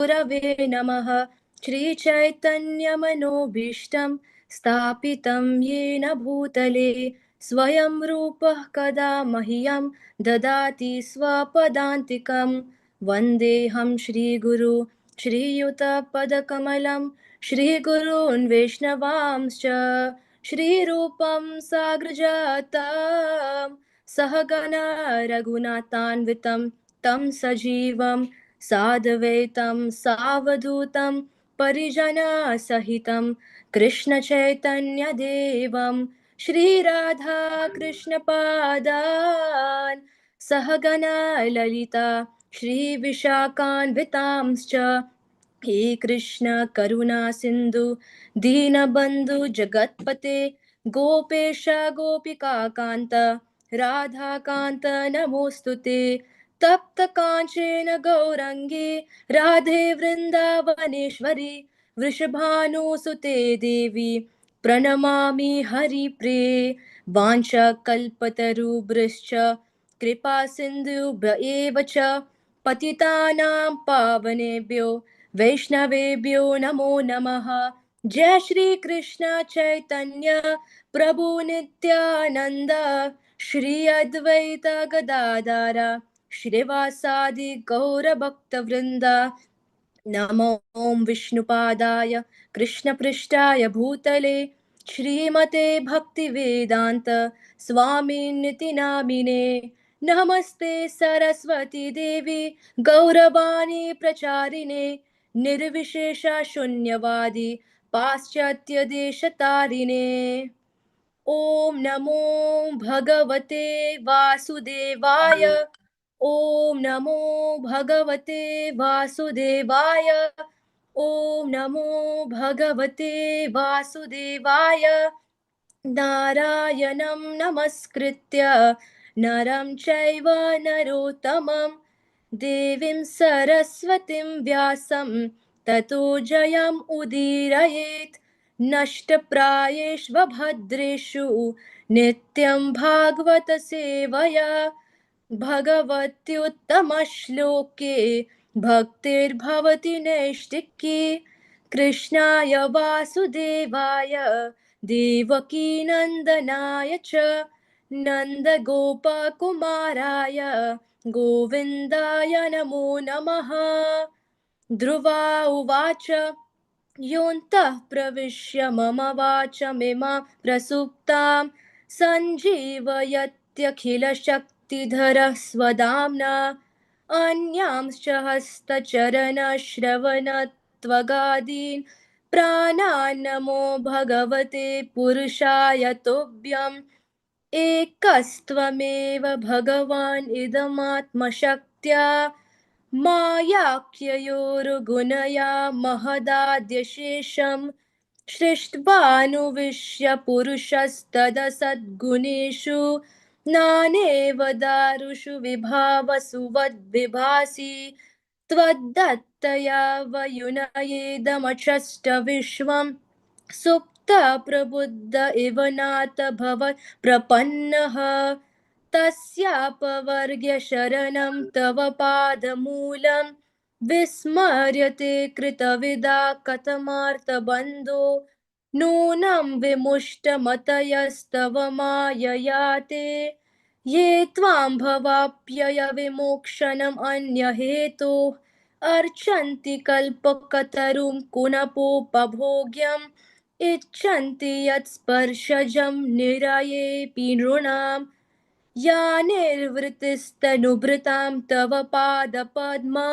गुरवे नमः। श्रीचैतन्यमनोभीष्टं स्थापितं येन भूतले स्वयं रूपः कदा मह्यं ददाति स्वपदान्तिकं। वन्देऽहं श्रीगुरु श्रीयुतपदकमलं श्रीगुरून् वैष्णवांश्च श्रीरूपं साग्रजातं सहगणा रघुनाथान्वितं तं सजीवं साद्वैतं सावधूतं परिजनसहितं कृष्णचैतन्यदेवं श्रीराधाकृष्णपादान् सहगणा ललिता श्रीविशाखान्वितांश्च। हे कृष्ण करुणा सिन्धु दीनबन्धु जगत्पते गोपेश गोपिकान्त राधाकान्त नमोऽस्तुते। तप्त काञ्चन गौरङ्गी राधे वृन्दावनेश्वरी वृषभानुसुते देवी प्रणमामि हरिप्रिये। वाञ्छाकल्पतरुभ्यश्च कृपा सिन्धुभ्य एव च पतितानां पावनेभ्यो वैष्णवेभ्यो नमो नमः। जय श्री कृष्ण चैतन्य प्रभु नित्यानंद श्री अद्वैत गदाधर श्रीवासादि गौरभक्तवृंद। नमो विष्णुपादाय कृष्णपृष्ठाय भूतले श्रीमते भक्तिवेदांत स्वामिनिति नामिने। नमस्ते सरस्वती देवी गौरवाणी प्रचारिणे निर्विशेष शून्यवादी पाश्चात्य देशतारिणे। ओम नमो भगवते वासुदेवाय। ओम नमो भगवते वासुदेवाय। ओम नमो भगवते वासुदेवाय। नारायणं नमस्कृत्य नरं चैव नरोत्तमं देवीं सरस्वतीं व्यासं ततो जयम् उदीरयेत्। नष्टप्रायेष्वभद्रेषु नित्यं भागवत सेवया भगवत्युत्तमश्लोके भक्तिर्भवति नैष्टिकी। कृष्णाय वासुदेवाय देवकीनन्दनाय च नन्दगोपकुमाराय गोविन्दाय नमो नमः। ध्रुवा उवाच योऽन्तः प्रविश्य मम वाचमिमां प्रसुप्तां सञ्जीवयत्यखिलशक्तिधरः स्वधाम्ना अन्यांश्च हस्तचरणश्रवणत्वगादीन् प्राणान्नमो भगवते पुरुषाय तुभ्यम्। एकस्त्वमेव भगवान् इदमात्मशक्त्या मायाख्ययोरुगुणया महदाद्यशेषम् सृष्ट्वानुविश्य पुरुषस्तदसद्गुणेषु नानेव दारुषु विभावसु वद्विभासि त्वद्दत्तया वयुनयेदमचष्टविश्वम् सुप्त प्रबुद्ध इव नाथ भवत् प्रपन्नः तस्यापवर्ग्य शरणं तव पादमूलं विस्मर्यते कृतविदा कथमार्तबन्धो नूनं विमुष्टमतयस्तव मायया ते ये त्वां भवाप्यय विमोक्षणम् अन्यहेतो अर्चन्ति कल्पकतरुं कुणपोपभोग्यम् इच्छन्ति यत्स्पर्शजं निरयेऽपि नृणाम् या निर्वृतिस्तनुभृतां तव पादपद्मा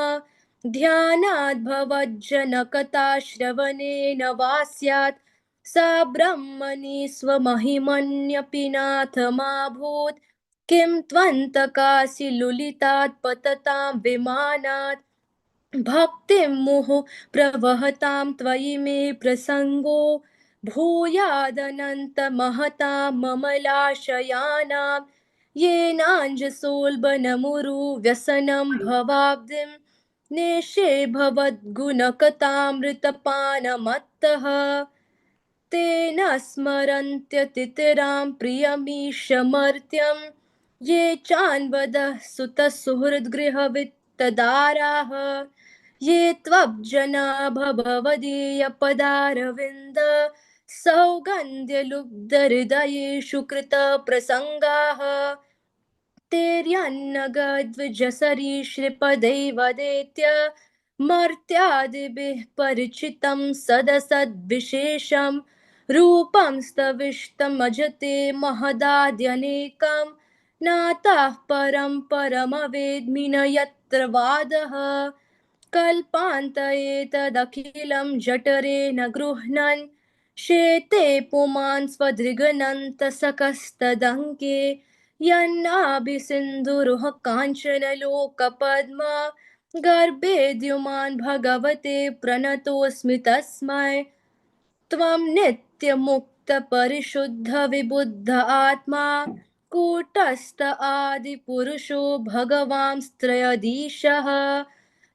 ध्यानाद् भवज्जनकथाश्रवणेन वा स्यात् सा ब्रह्मणि स्वमहिमन्यपि नाथ मा भूत्। किं त्वन्तकासि लुलितात् पततां विमानात् भक्तिं मुहुः प्रवहतां त्वयि मे प्रसङ्गो भूयादनन्तमहतां ममलाशयानां येनाञ्जसोल्बनमुरुव्यसनं भवाब्धिं नेशे भवद्गुणकथामृतपानमत्तः तेन स्मरन्त्यतितरां प्रियमीशमर्त्यं ये चान्वदः सुतसुहृद्गृहवित्तदाराः ये त्वब्जना भवदीयपदारविन्द सौगन्ध्यलुब्धहृदयेषु कृतप्रसङ्गाः तेर्यन्नगद्विजसरीसृपदैवदेत्य मर्त्यादिभिः परिचितं सदसद्विशेषं रूपं स्तविष्टमजते महदाद्यनेकं नातः परं परमवेद्मि न यत्र वादः कल्पान्तयेतदखिलं जठरेण गृह्णन् शेते पुमान् स्वदृगनन्तसकस्तदङ्के यन्नाभिसिन्धुरुह काञ्चनलोकपद्मा गर्भेद्युमान् भगवते प्रणतोऽस्मि तस्मै त्वं नित्यमुक्तपरिशुद्धविबुद्ध आत्मा कूटस्थ आदिपुरुषो भगवांस्त्रयधीशः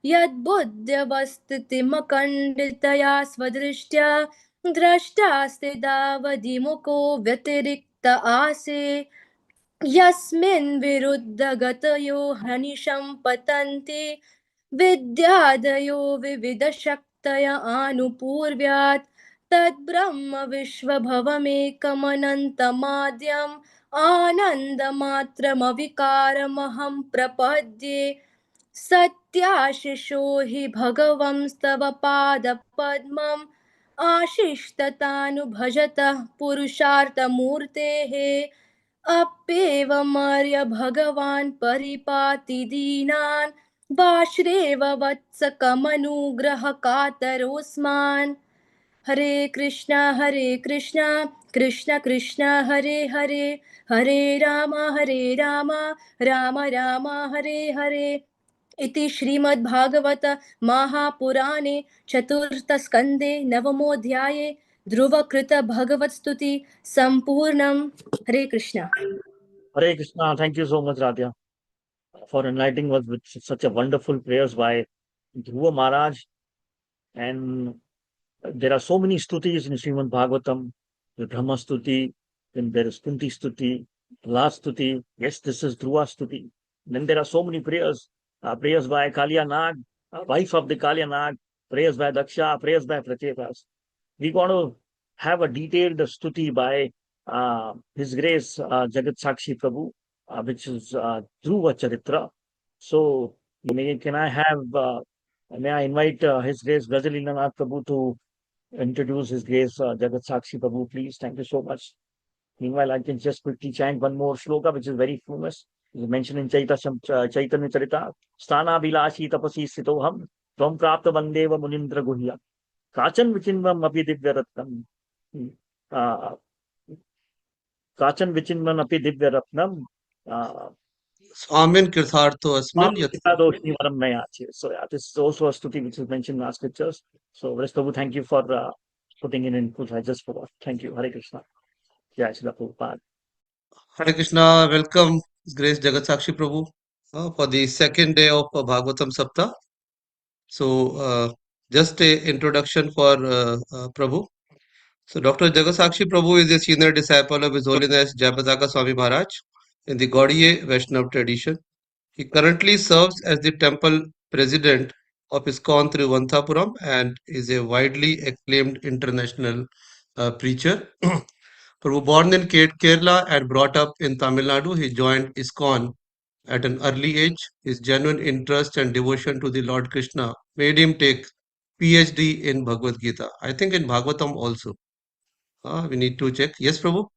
यद्बुद्ध्यवस्थितिमखण्डितया स्वदृष्ट्या द्रष्टास्तिदावधिमुखो व्यतिरिक्त आसे यस्मिन् विरुद्धगतयो हनिशं पतन्ति विद्यादयो विविधशक्तय आनुपूर्व्यात् तद्ब्रह्म विश्वभवमेकमनन्तमाद्यम् आनन्दमात्रमविकारमहं प्रपद्ये सत्याशिषो हि भगवंस्तव पादपद्मम् आशिष्टतानुभजतः पुरुषार्थमूर्तेः अप्येवमार्य भगवान् परिपाति दीनान् वाश्रेव वत्सकमनुग्रहकातरोऽस्मान् हरे कृष्णा कृष्ण कृष्ण हरे हरे हरे राम राम राम हरे हरे इति श्रीमद्भागवत महापुराणे चतुर्थस्कन्धे नवमोऽध्याये ध्रुवकृत भगवत्स्तुति सम्पूर्णम् हरे Krishna Hare Krishna. Thank you so much, Radha, for enlightening us with such a wonderful prayers by Dhruva Maharaj. And there are so many stutis in Srimad Bhagavatam, the Brahma stuti, then there is Kunti stuti, last stuti. Yes, this is Dhruva stuti. Then there are so many prayers, prayers by Kaliya Nag, wife of the Kaliya Nag, prayers by Daksha, prayers by Prachetas. We're going to have a detailed stuti by His Grace Jagat Sakshi Prabhu, which is Dhruva Caritra. So, may I invite His Grace Gajalinanath Prabhu to introduce His Grace Jagat Sakshi Prabhu, please. Thank you so much. Meanwhile, I can just quickly chant one more shloka, which is very famous. It is mentioned in Chaitanya Charita. Sthana Bilashi Tapasi Sitoham, Tvam Prapta Vandeva Munindra Guhya. Kachan Vichinvam Api Divya Ratnam. Uh, Kachan Vichinvam Api Divya Ratnam. Swamin Kirthartho Asmin Yat. So, yeah, this is also a stuti which is mentioned in our scriptures. So, Vrish Prabhu, thank you for putting in input. I just forgot. Thank you. Hare Krishna. Jai Srila Prabhupada. Hare Krishna, welcome His Grace Jagat Sakshi Prabhu for the second day of Bhagavatam Saptah. So, just a introduction for Prabhu. So, Dr. Jagat Sakshi Prabhu is a senior disciple of His Holiness Jayapataka Swami Maharaj in the Gaudiya Vaishnava tradition. He currently serves as the temple president of ISKCON Thiruvananthapuram and is a widely acclaimed international preacher. Prabhu, born in Kerala and brought up in Tamil Nadu, he joined ISKCON at an early age. His genuine interest and devotion to the Lord Krishna made him take PhD in Bhagavad Gita. I think in Bhagavatam also. We need to check. Yes, Prabhu?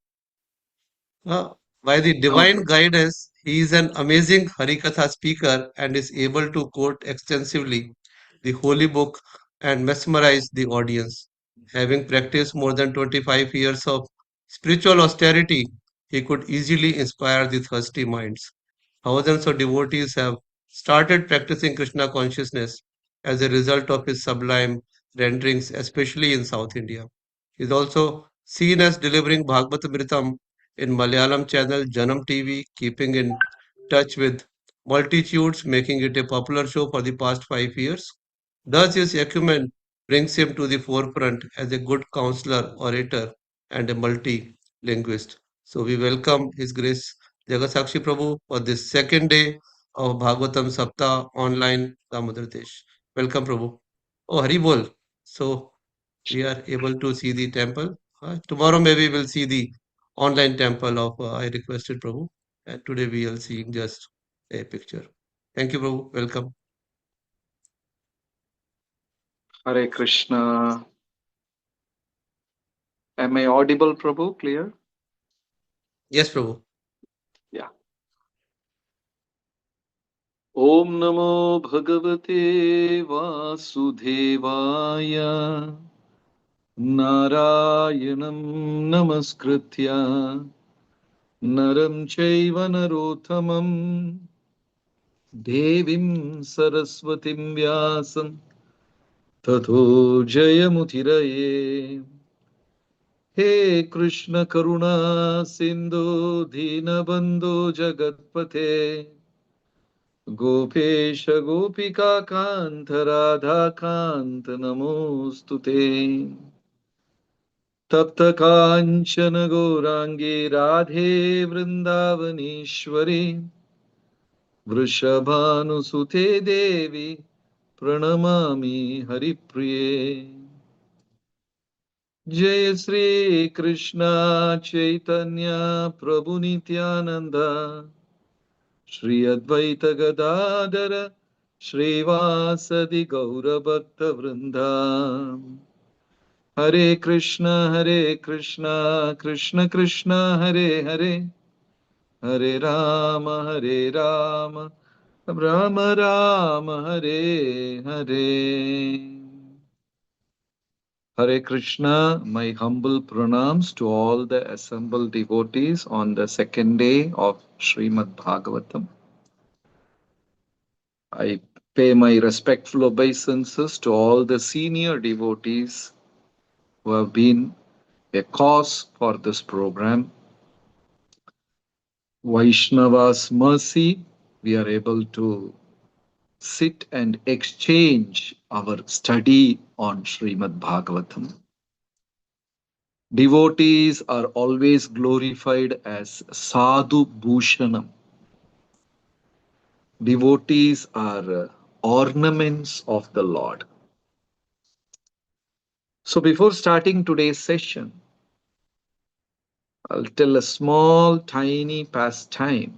By the divine guidance, he is an amazing Harikatha speaker and is able to quote extensively the holy book and mesmerize the audience. Having practiced more than 25 years of spiritual austerity, he could easily inspire the thirsty minds. Thousands of devotees have started practicing Krishna consciousness as a result of his sublime renderings, especially in South India. He is also seen as delivering Bhagavatamritam in Malayalam channel Janam TV, keeping in touch with multitudes, making it a popular show for the past 5 years. Thus, his acumen brings him to the forefront as a good counselor, orator, and a multi-linguist. So we welcome His Grace Jagat Sakshi Prabhu for this second day of Bhagavatam Saptah online Damodar Desh. Welcome, Prabhu. Oh, Hari Bol. So we are able to see the temple. Tomorrow maybe we'll see the online temple of I requested Prabhu. And today we are seeing just a picture. Thank you, Prabhu. Welcome. Hare Krishna. Am I audible, Prabhu? Clear? Yes, Prabhu. Yeah. Om Namo Bhagavate Vasudevaya Narayanam Namaskritya Naram Chaiva Narottamam Devim Saraswatim Vyasam Tato Jayamutiraye He Krishna Karuna Sindhu Dhinabandhu Jagatpate Gopesh गोपिका कांत राधा कांत नमोस्तुते तप्त कांचन गौरांगे राधे वृंदावनेश्वरी वृषभानुसुते देवी प्रणमामि हरिप्रिये जय श्री कृष्ण चैतन्य प्रभु Nityanand Shri Advaita Gadadara Shrivasadi Gaura Bhakta Vrinda Hare Krishna Krishna Krishna Hare Hare Hare Rama Rama Rama Hare Hare Hare Krishna, my humble pranams to all the assembled devotees on the second day of Srimad Bhagavatam. I pay my respectful obeisances to all the senior devotees who have been a cause for this program. Vaishnava's mercy, we are able to sit and exchange our study on Srimad Bhagavatam. Devotees are always glorified as Sadhu Bhushanam. Devotees are ornaments of the Lord. So before starting today's session, I'll tell a small, tiny pastime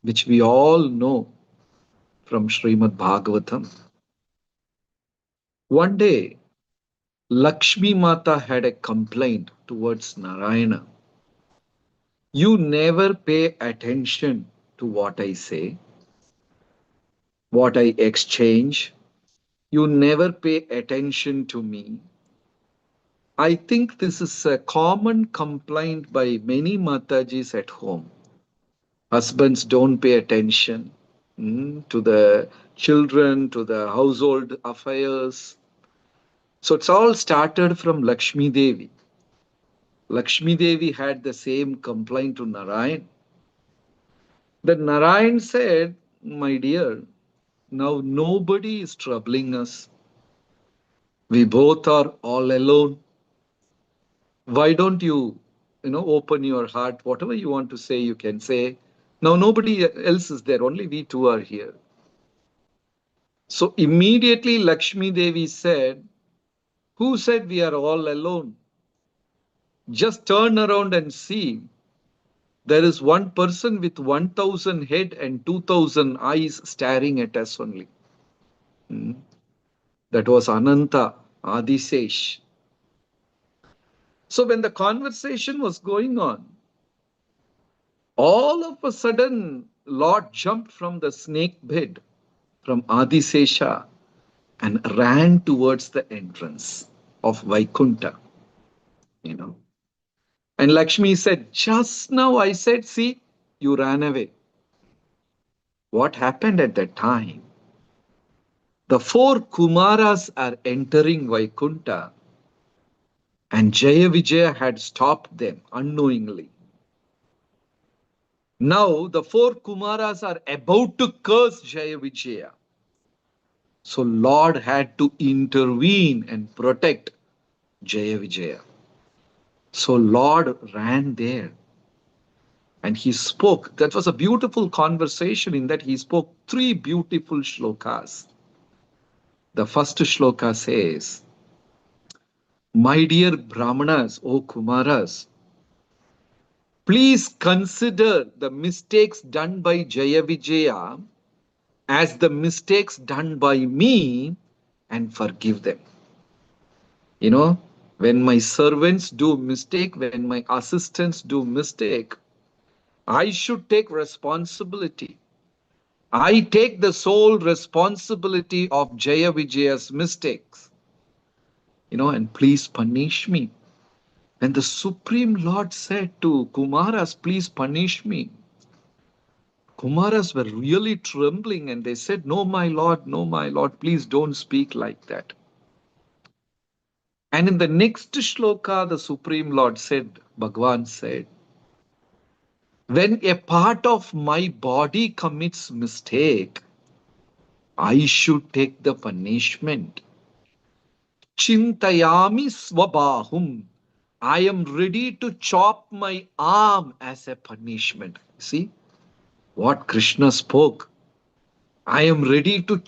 which we all know from Srimad Bhagavatam. One day, Lakshmi Mata had a complaint towards Narayana. You never pay attention to what I say, what I exchange. You never pay attention to me. I think this is a common complaint by many Matajis at home. Husbands don't pay attention to the children, to the household affairs. So it's all started from Lakshmi Devi. Lakshmi Devi had the same complaint to Narayan. Then Narayan said, my dear, now nobody is troubling us. We both are all alone. Why don't you, open your heart? Whatever you want to say, you can say. Now nobody else is there. Only we two are here. So immediately Lakshmi Devi said, who said we are all alone? Just turn around and see. There is one person with 1,000 head and 2,000 eyes staring at us only. That was Ananta, Adisesh. So when the conversation was going on, all of a sudden, Lord jumped from the snake bed from Adisesha and ran towards the entrance of Vaikunta. And Lakshmi said, just now I said, see, you ran away. What happened at that time? The four Kumaras are entering Vaikunta, and Jaya Vijaya had stopped them unknowingly. Now the four Kumaras are about to curse Jaya Vijaya. So Lord had to intervene and protect Jaya Vijaya. So Lord ran there and he spoke. That was a beautiful conversation in that he spoke three beautiful shlokas. The first shloka says, "My dear Brahmanas, O Kumaras, please consider the mistakes done by Jaya Vijaya as the mistakes done by me and forgive them." You know, when my servants do mistake, when my assistants do mistake, I should take responsibility. I take the sole responsibility of Jaya Vijaya's mistakes, and please punish me. When the Supreme Lord said to Kumaras, please punish me, Kumaras were really trembling and they said, no, my Lord, please don't speak like that. And in the next shloka, the Supreme Lord said, Bhagwan said, when a part of my body commits mistake, I should take the punishment. Chintayami swabahum. I am ready to chop my arm as a punishment. See what Krishna spoke. I am ready to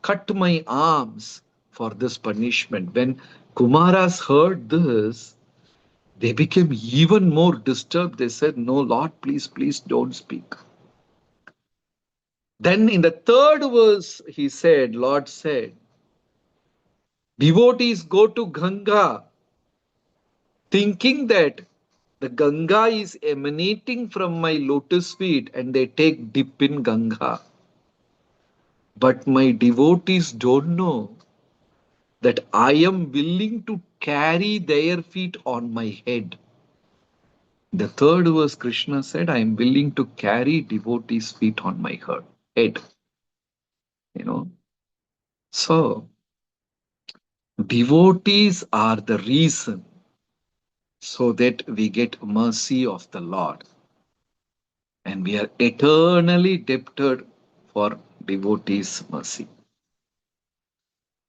cut my arms for this punishment. When Kumaras heard this, they became even more disturbed. They said, no, Lord, please, please don't speak. Then in the third verse, he said, Lord said, devotees go to Ganga thinking that the Ganga is emanating from my lotus feet and they take dip in Ganga. But my devotees don't know that I am willing to carry their feet on my head. The third verse, Krishna said, I am willing to carry devotees' feet on my head. You know, so devotees are the reason so that we get mercy of the Lord. And we are eternally debted for devotees' mercy.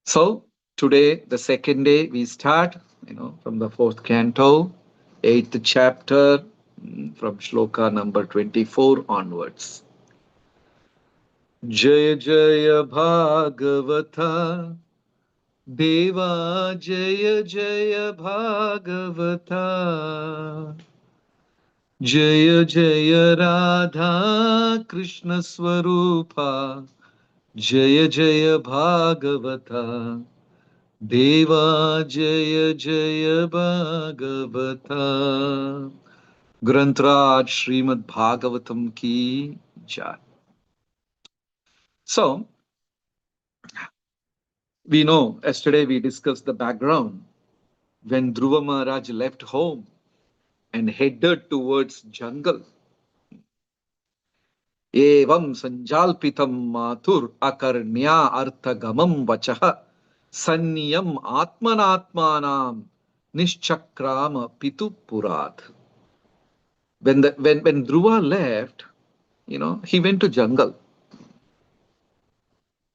So today, the second day, we start, from the fourth canto, 8th chapter, from shloka number 24 onwards. Jaya Jaya Bhagavata Deva Jaya Jaya Bhagavata Jaya Jaya Radha Krishna Swarupa Jaya Jaya Bhagavata Deva Jaya Jaya Bhagavata. Grantraj Srimad Bhagavatam ki jai. So, we know, yesterday we discussed the background. When Dhruva Maharaj left home and headed towards jungle, Evam Sanjalpitam Mathur Akarnya Arthagamam Vachaha Sanyam Atmanatmanam Nishchakrama Pitu Purat. When Dhruva left, he went to jungle.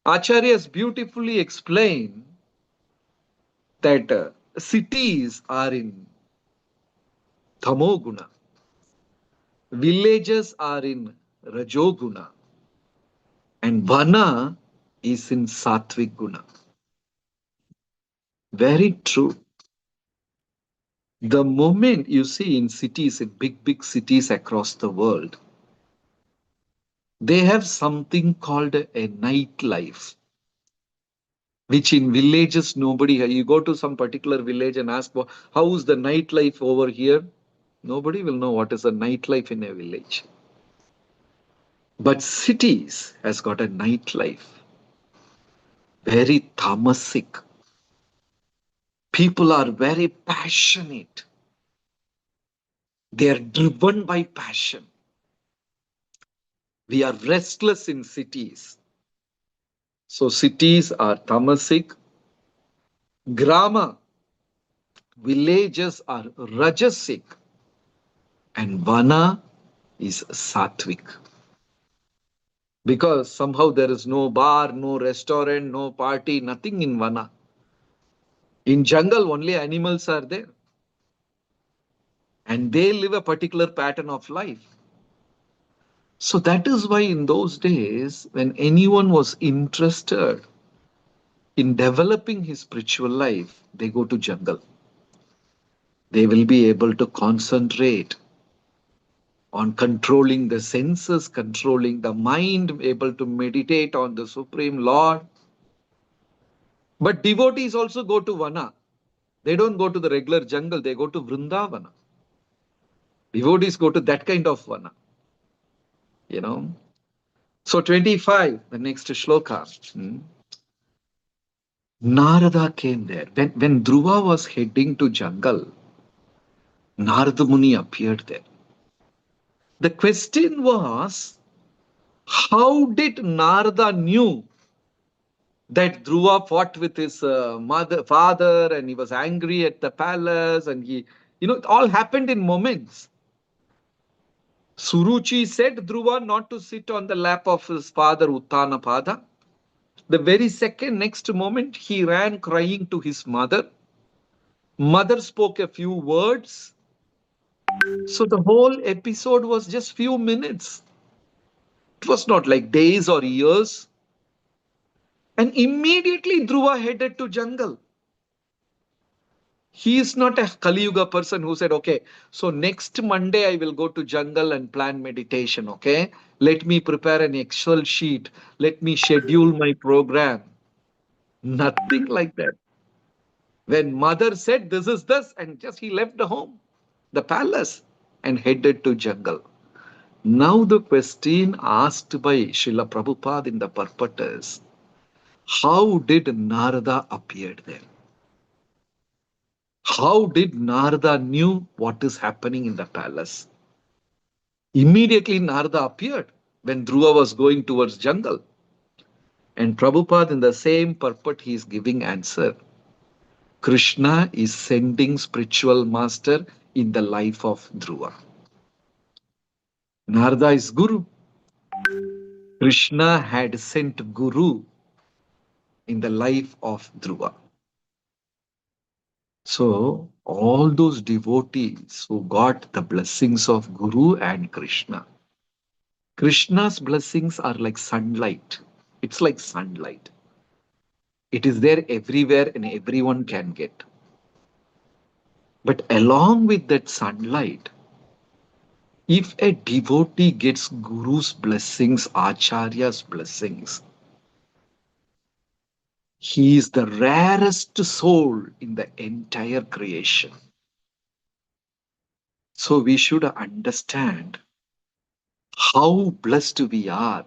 Acharyas beautifully explain that cities are in Tamoguna, villages are in Rajoguna, and Vana is in Sattvic Guna. Very true. The moment you see in cities, in big cities across the world, they have something called a nightlife, which in villages nobody. You go to some particular village and ask, how is the nightlife over here? Nobody will know what is a nightlife in a village. But cities has got a nightlife, very tamasic. People are very passionate. They are driven by passion. We are restless in cities. So cities are tamasic. Grama, villages are rajasic. And Vana is sattvic. Because somehow there is no bar, no restaurant, no party, nothing in Vana. In jungle, only animals are there. And they live a particular pattern of life. So that is why in those days, when anyone was interested in developing his spiritual life, they go to jungle. They will be able to concentrate on controlling the senses, controlling the mind, able to meditate on the Supreme Lord. But devotees also go to Vana. They don't go to the regular jungle, they go to Vrindavana. Devotees go to that kind of Vana. You know. So 25, the next shloka. Narada came there. When Dhruva was heading to jungle, Narada Muni appeared there. The question was, how did Narada knew that Dhruva fought with his father, and he was angry at the palace, and it all happened in moments. Suruchi said Dhruva not to sit on the lap of his father Uttanapada. The very second next moment, he ran crying to his mother. Mother spoke a few words. So the whole episode was just few minutes. It was not like days or years. And immediately Dhruva headed to jungle. He is not a Kali Yuga person who said, okay, so next Monday I will go to jungle and plan meditation, okay? Let me prepare an Excel sheet. Let me schedule my program. Nothing like that. When mother said this is this, and just he left the home, the palace, and headed to jungle. Now the question asked by Srila Prabhupada in the purport is, how did Narada appear there? How did Narada knew what is happening in the palace? Immediately Narada appeared when Dhruva was going towards jungle. And Prabhupada in the same purport he is giving answer. Krishna is sending spiritual master in the life of Dhruva. Narada is Guru. Krishna had sent Guru in the life of Dhruva. So, all those devotees who got the blessings of Guru and Krishna, Krishna's blessings are like sunlight. It's like sunlight. It is there everywhere and everyone can get. But along with that sunlight, if a devotee gets Guru's blessings, Acharya's blessings, he is the rarest soul in the entire creation. So we should understand how blessed we are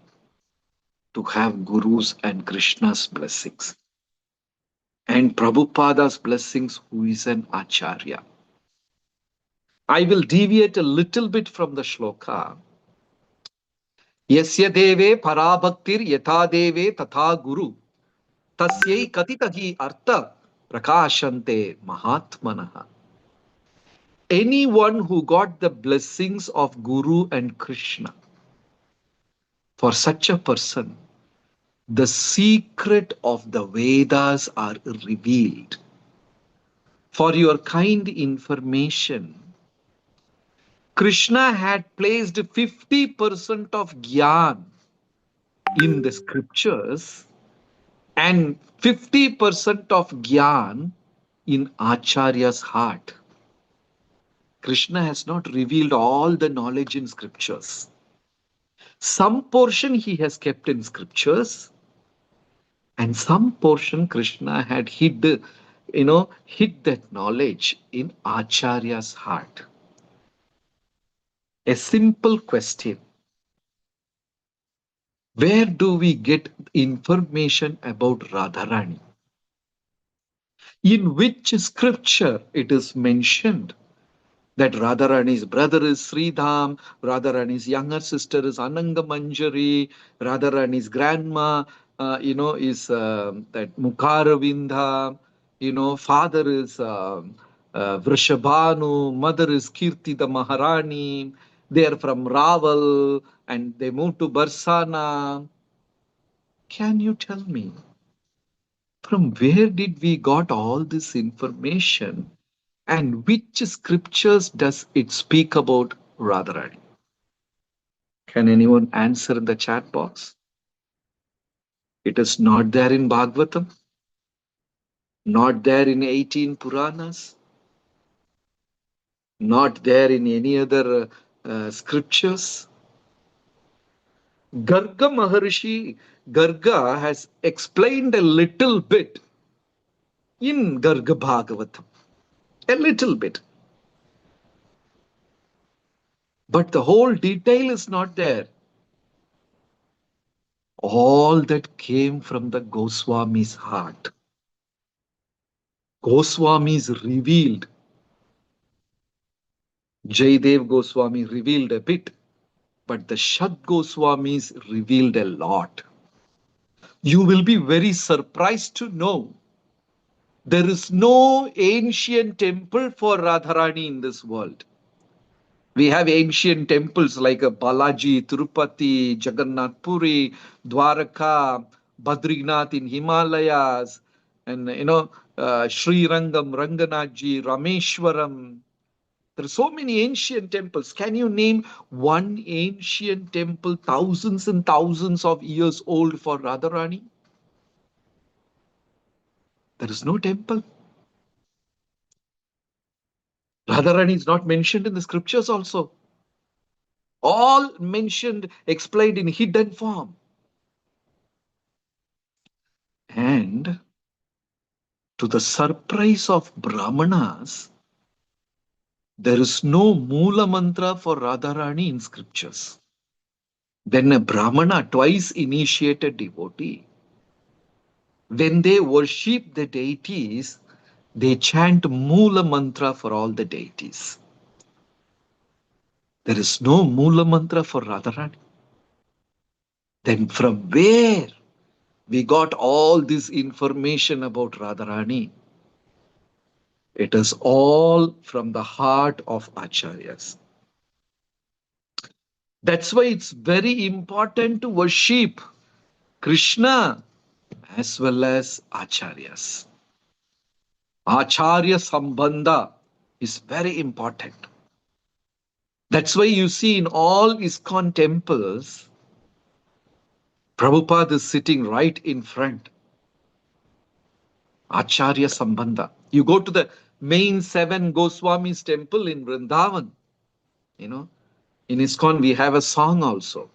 to have Guru's and Krishna's blessings. And Prabhupada's blessings, who is an Acharya. I will deviate a little bit from the shloka. Yasya deve parabhaktir yatha deve tatha guru tasyai katitahi artha prakashante mahatmanaha. Anyone who got the blessings of Guru and Krishna, for such a person, the secret of the Vedas are revealed. For your kind information, Krishna had placed 50% of Gyan in the scriptures and 50% of Gyan in Acharya's heart. Krishna has not revealed all the knowledge in scriptures. Some portion he has kept in scriptures, and some portion Krishna had hid that knowledge in Acharya's heart. A simple question. Where do we get information about Radharani? In which scripture it is mentioned that Radharani's brother is Sridham, Radharani's younger sister is Ananga Manjari, Radharani's grandma, is that Mukharavinda, father is Vrishabhanu, mother is Kirti the Maharani. They are from Raval and they moved to Barsana. Can you tell me, from where did we got all this information? And which scriptures does it speak about Radharani? Can anyone answer in the chat box? It is not there in Bhagavatam. not there in 18 Puranas, not there in any other scriptures. Garga Maharshi, Garga has explained a little bit in Garga Bhagavatam, a little bit. But the whole detail is not there. All that came from the Goswami's heart. Goswamis revealed. Jaydev Goswami revealed a bit, but the Shad Goswamis revealed a lot. You will be very surprised to know there is no ancient temple for Radharani in this world. We have ancient temples like Balaji, Tirupati, Jagannath Puri, Dwaraka, Badrinath in Himalayas, and Sri Rangam, Ranganathji, Rameshwaram. There are so many ancient temples. Can you name one ancient temple thousands and thousands of years old for Radharani? There is no temple. Radharani is not mentioned in the scriptures also. All mentioned, explained in hidden form. And to the surprise of Brahmanas, there is no Mula Mantra for Radharani in scriptures. Then a Brahmana, twice initiated devotee, when they worship the deities, they chant Mula Mantra for all the deities. There is no Mula Mantra for Radharani. Then from where we got all this information about Radharani? It is all from the heart of Acharyas. That's why it's very important to worship Krishna as well as Acharyas. Acharya Sambandha is very important. That's why you see in all ISKCON temples, Prabhupada is sitting right in front. Acharya Sambandha. You go to the main 7 Goswamis temple in Vrindavan. In ISKCON we have a song also.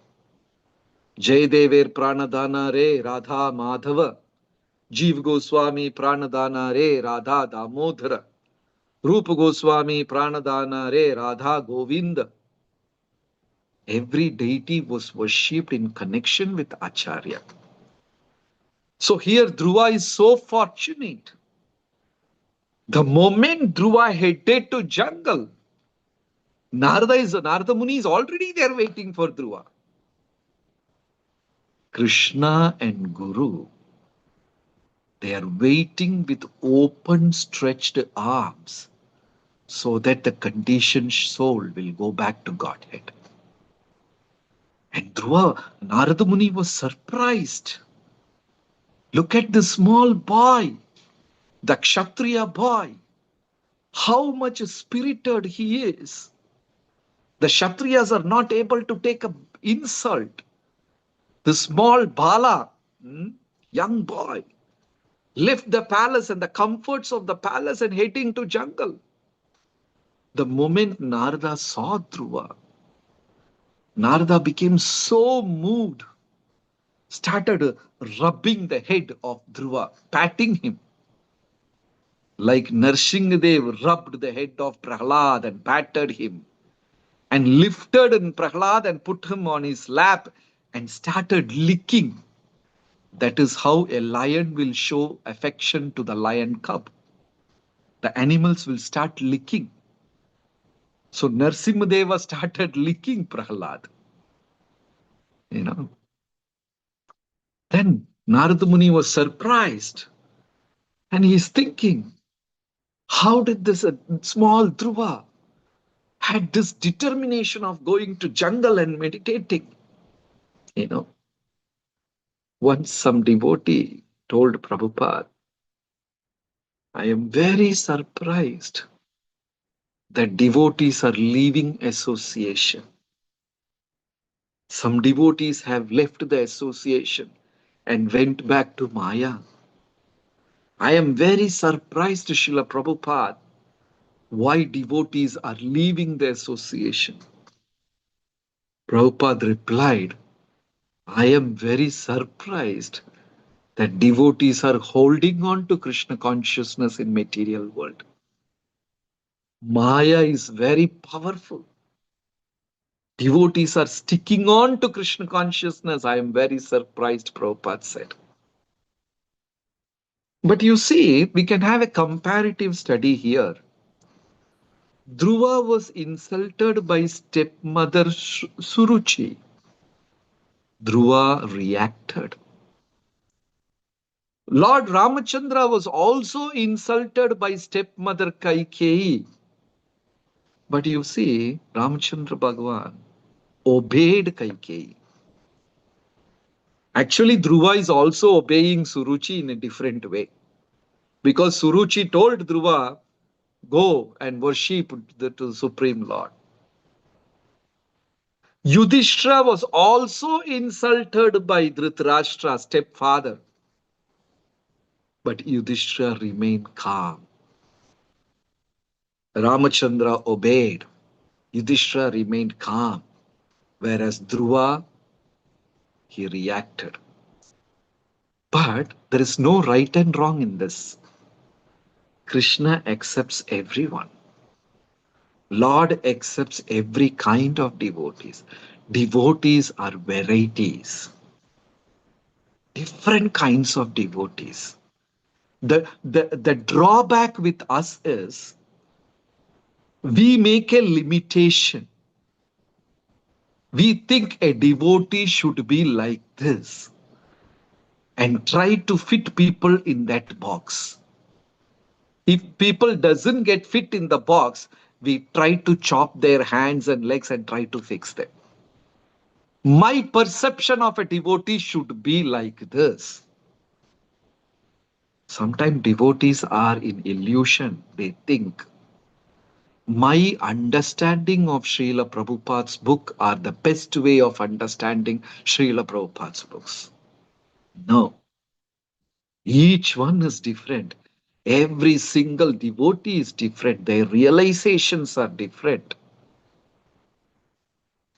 Jai Dever Pranadana Re Radha Madhava. Jeev Goswami Pranadana Re Radha Damodhara. Rupa Goswami Pranadana Re Radha Govinda. Every deity was worshipped in connection with Acharya. So here Dhruva is so fortunate. The moment Dhruva headed to jungle, Narada Muni is already there waiting for Dhruva. Krishna and Guru, they are waiting with open stretched arms so that the conditioned soul will go back to Godhead. And Dhruva, Narada Muni was surprised. Look at the small boy, the Kshatriya boy, how much spirited he is. The Kshatriyas are not able to take an insult. The small Bala, young boy, left the palace and the comforts of the palace and heading to jungle. The moment Narada saw Dhruva, Narada became so moved, started rubbing the head of Dhruva, patting him. Like Narsinghadev rubbed the head of Prahlad and patted him, and lifted in Prahlad and put him on his lap and started licking. That is how a lion will show affection to the lion cub. The animals will start licking. So Narsimhadeva started licking Prahlad. Then Narada Muni was surprised. And he's thinking, how did this small Dhruva had this determination of going to jungle and meditating? Once some devotee told Prabhupada, I am very surprised that devotees are leaving association. Some devotees have left the association and went back to Maya. I am very surprised, Srila Prabhupada, why devotees are leaving the association. Prabhupada replied, I am very surprised that devotees are holding on to Krishna consciousness in material world. Maya is very powerful. Devotees are sticking on to Krishna consciousness. I am very surprised, Prabhupada said. But you see, we can have a comparative study here. Dhruva was insulted by stepmother Suruchi. Dhruva reacted. Lord Ramachandra was also insulted by stepmother Kaikeyi. But you see, Ramachandra Bhagavan obeyed Kaikeyi. Actually, Dhruva is also obeying Suruchi in a different way. Because Suruchi told Dhruva, go and worship the Supreme Lord. Yudhishthira was also insulted by Dhritarashtra, stepfather. But Yudhishthira remained calm. Ramachandra obeyed. Yudhishthira remained calm. Whereas Dhruva, he reacted. But there is no right and wrong in this. Krishna accepts everyone. Lord accepts every kind of devotees. Devotees are varieties, different kinds of devotees. The drawback with us is we make a limitation. We think a devotee should be like this and try to fit people in that box. If people doesn't get fit in the box, we try to chop their hands and legs and try to fix them. My perception of a devotee should be like this. Sometimes devotees are in illusion. They think my understanding of Srila Prabhupada's book are the best way of understanding Srila Prabhupada's books. No. Each one is different. Every single devotee is different. Their realizations are different.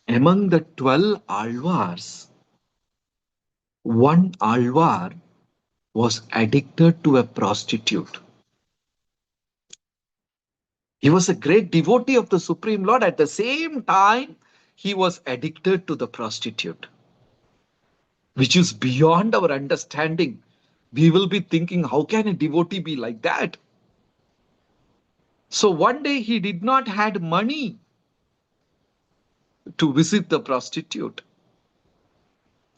Among the 12 alvars, one alvar was addicted to a prostitute. He was a great devotee of the Supreme Lord. At the same time, he was addicted to the prostitute, which is beyond our understanding. We will be thinking, how can a devotee be like that? So one day he did not had money to visit the prostitute.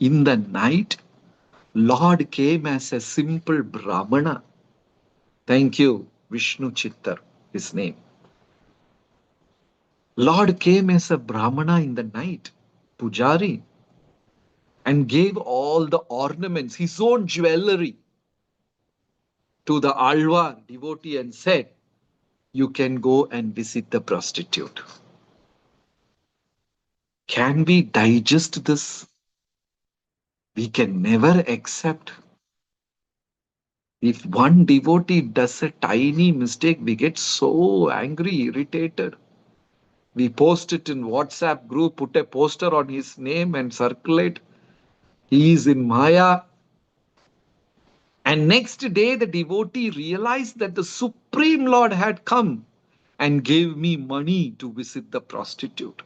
In the night, Lord came as a simple Brahmana. Thank you, Vishnu Chittar, his name. Lord came as a Brahmana in the night, Pujari, and gave all the ornaments, his own jewelry, to the Alvar devotee and said, you can go and visit the prostitute. Can we digest this? We can never accept. If one devotee does a tiny mistake, we get so angry, irritated. We post it in WhatsApp group, put a poster on his name and circulate. He is in Maya. And next day, the devotee realized that the Supreme Lord had come and gave me money to visit the prostitute.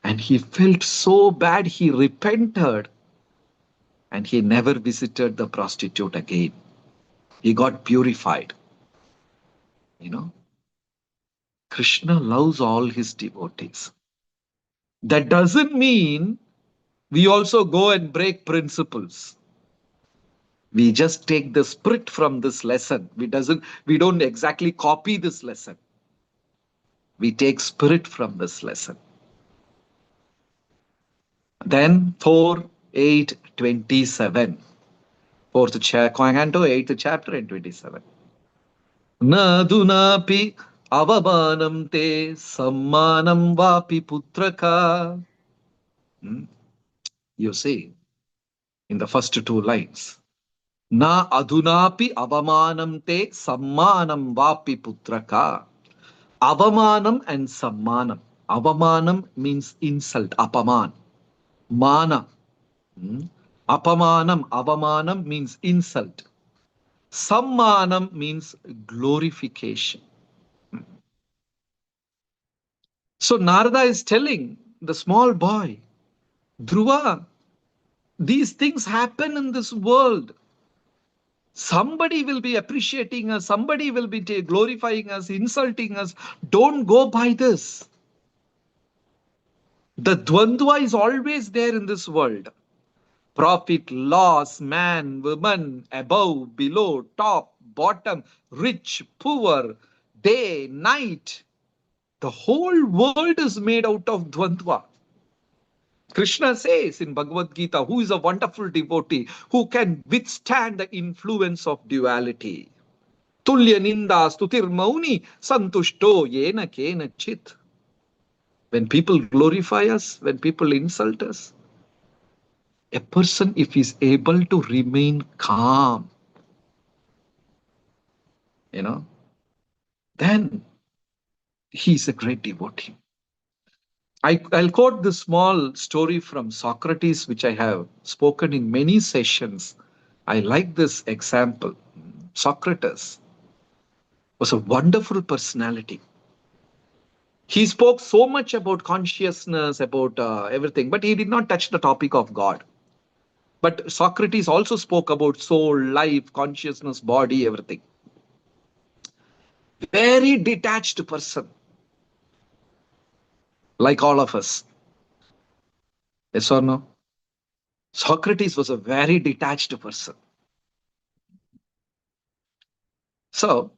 And he felt so bad, he repented. And he never visited the prostitute again. He got purified. You know, Krishna loves all his devotees. That doesn't mean we also go and break principles. We just take the spirit from this lesson. We don't exactly copy this lesson. We take spirit from this lesson. Then 4, 8, 27. Fourth canto, 8th chapter and 27. Nadunapi avamanam te sammanam vapi putraka. You see, in the first two lines, Na adunapi avamanam te sammanam vapi putraka. Avamanam and sammanam. Avamanam means insult, apaman. Mana. Apamanam, avamanam means insult. Sammanam means glorification. So Narada is telling the small boy, Dhruva, these things happen in this world. Somebody will be appreciating us, somebody will be glorifying us, insulting us. Don't go by this. The dvandva is always there in this world. Profit, loss, man, woman, above, below, top, bottom, rich, poor, day, night. The whole world is made out of dvandva. Krishna says in Bhagavad Gita, who is a wonderful devotee, who can withstand the influence of duality. Tulya ninda stutir mauni santushto yena kena chit. When people glorify us, when people insult us, a person, if he's able to remain calm, you know, then he's a great devotee. I'll quote this small story from Socrates, which I have spoken in many sessions. I like this example. Socrates was a wonderful personality. He spoke so much about consciousness, about everything, but he did not touch the topic of God. But Socrates also spoke about soul, life, consciousness, body, everything. Very detached person, like all of us. Yes or no? Socrates was a very detached person. So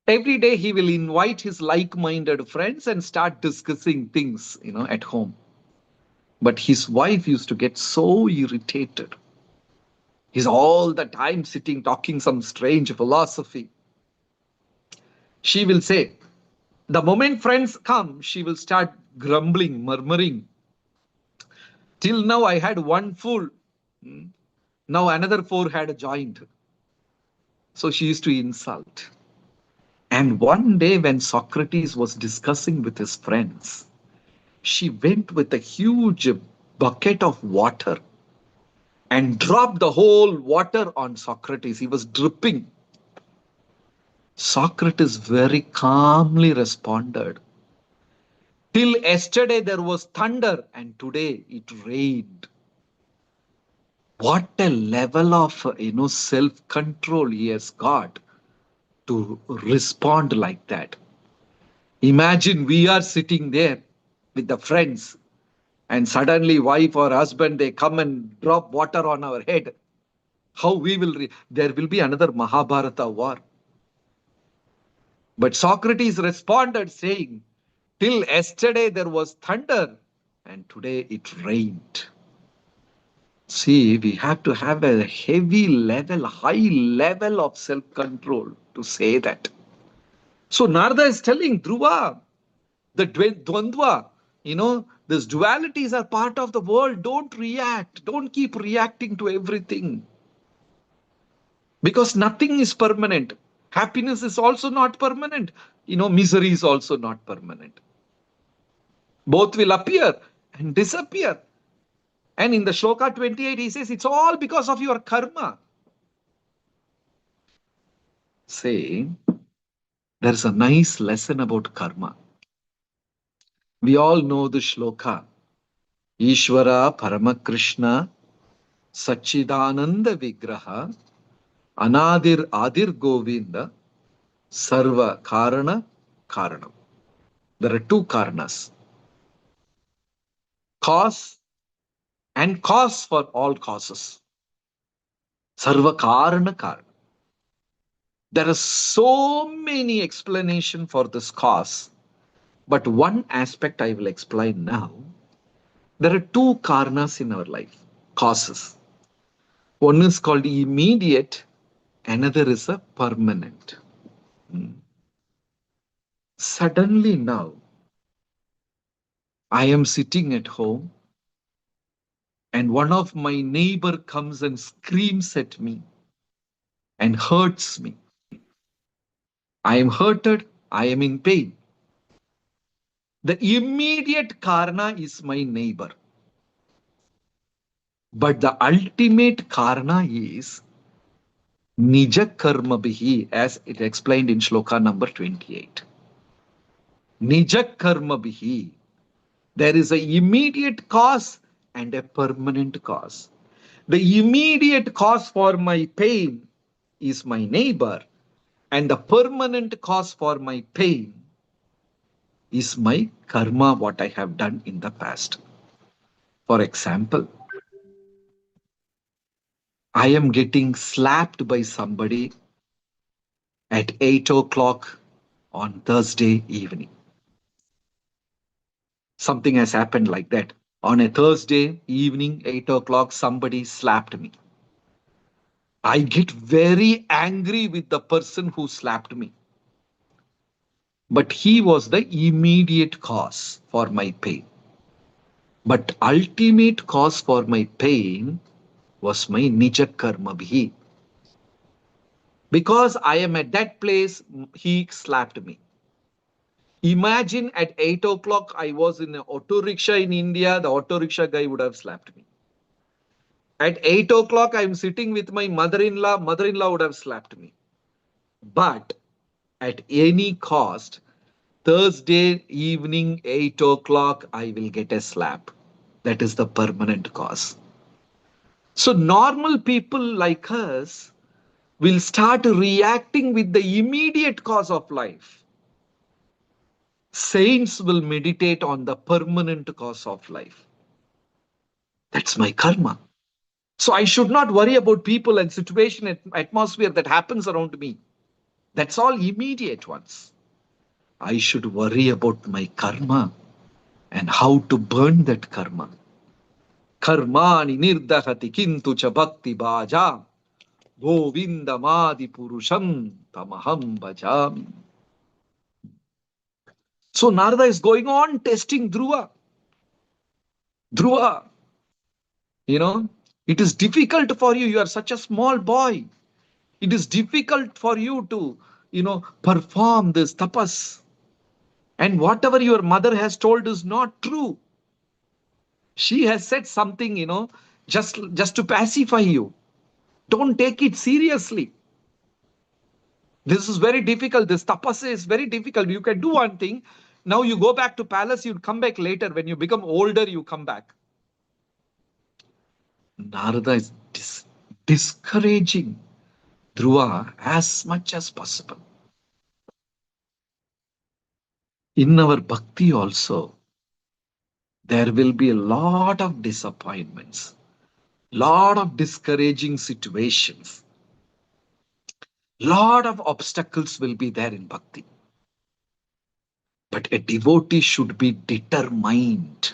every day he will invite his like-minded friends and start discussing things, at home. But his wife used to get so irritated. He's all the time sitting talking some strange philosophy. She will say, the moment friends come, she will start grumbling, murmuring. Till now I had one fool. Now another four had joined. So she used to insult. And one day when Socrates was discussing with his friends, she went with a huge bucket of water and dropped the whole water on Socrates. He was dripping. Socrates very calmly responded, till yesterday there was thunder and today it rained. What a level of self-control he has got to respond like that. Imagine we are sitting there with the friends and suddenly wife or husband, they come and drop water on our head. How we will, there will be another Mahabharata war. But Socrates responded saying, till yesterday there was thunder and today it rained. See, we have to have a heavy level, high level of self-control to say that. So Narada is telling Dhruva, the dvandva, these dualities are part of the world. Don't react. Don't keep reacting to everything. Because nothing is permanent. Happiness is also not permanent. Misery is also not permanent. Both will appear and disappear. And in the Shloka 28, he says, it's all because of your karma. Say, there's a nice lesson about karma. We all know the Shloka. Ishvara Paramakrishna Sachidananda Vigraha Anadir Adir Govinda Sarva Karana Karanam. There are two karanas. Cause and cause for all causes. Sarva Karana Karanam. There are so many explanations for this cause, but one aspect I will explain now. There are two karanas in our life, causes. One is called immediate, another is a permanent. Suddenly now, I am sitting at home and one of my neighbor comes and screams at me. and hurts me. I am hurted, I am in pain. The immediate karna is my neighbor. But the ultimate karna is nija karma bihi, as it explained in shloka number 28. Nija karma bihi. There is an immediate cause and a permanent cause. The immediate cause for my pain is my neighbor, and the permanent cause for my pain is my karma, what I have done in the past. For example, I am getting slapped by somebody at 8 o'clock on Thursday evening. Something has happened like that. On a Thursday evening, 8 o'clock, somebody slapped me. I get very angry with the person who slapped me. But he was the immediate cause for my pain. But ultimate cause for my pain was my nija karma bhi. Because I am at that place, he slapped me. Imagine at 8 o'clock, I was in an auto rickshaw in India, the auto rickshaw guy would have slapped me. At 8 o'clock, I'm sitting with my mother-in-law would have slapped me. But at any cost, Thursday evening, 8 o'clock, I will get a slap. That is the permanent cause. So normal people like us will start reacting with the immediate cause of life. Saints will meditate on the permanent cause of life. That's my karma. So I should not worry about people and situation and atmosphere that happens around me. That's all immediate ones. I should worry about my karma and how to burn that karma. Karmani nirdahati kintu cha bhakti bhaja govindamadi purusham tamaham bhajam. So Narada is going on testing Dhruva. Dhruva, you know, it is difficult for you. You are such a small boy. It is difficult for you to, perform this tapas. And whatever your mother has told is not true. She has said something, just to pacify you. Don't take it seriously. This is very difficult. This tapasya is very difficult. You can do one thing. Now you go back to palace, you come back later. When you become older, you come back. Narada is discouraging Dhruva as much as possible. In our bhakti also, there will be a lot of disappointments, lot of discouraging situations, lot of obstacles will be there in bhakti. But a devotee should be determined.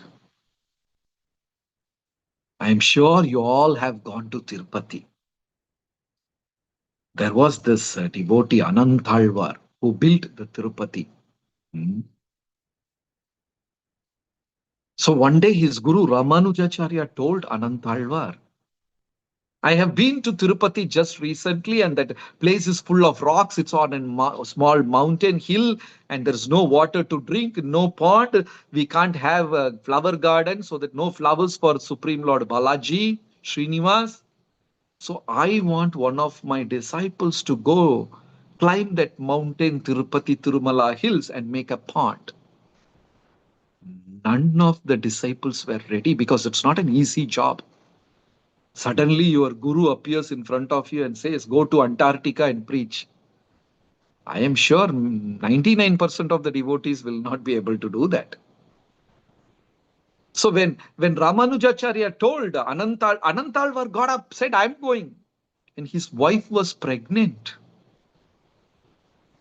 I am sure you all have gone to Tirupati. There was this devotee Anantalvar who built the Tirupati. Hmm. So one day his guru Ramanujacharya told Anantalvar, I have been to Tirupati just recently, and that place is full of rocks. It's on a small mountain hill, and there's no water to drink, no pond. We can't have a flower garden, so that no flowers for Supreme Lord Balaji, Srinivas. So I want one of my disciples to go climb that mountain, Tirupati Tirumala hills, and make a pond. None of the disciples were ready because it's not an easy job. Suddenly your guru appears in front of you and says, go to Antarctica and preach. I am sure 99% of the devotees will not be able to do that. So when Ramanujacharya told Anantalvar got up, said, I'm going. And his wife was pregnant.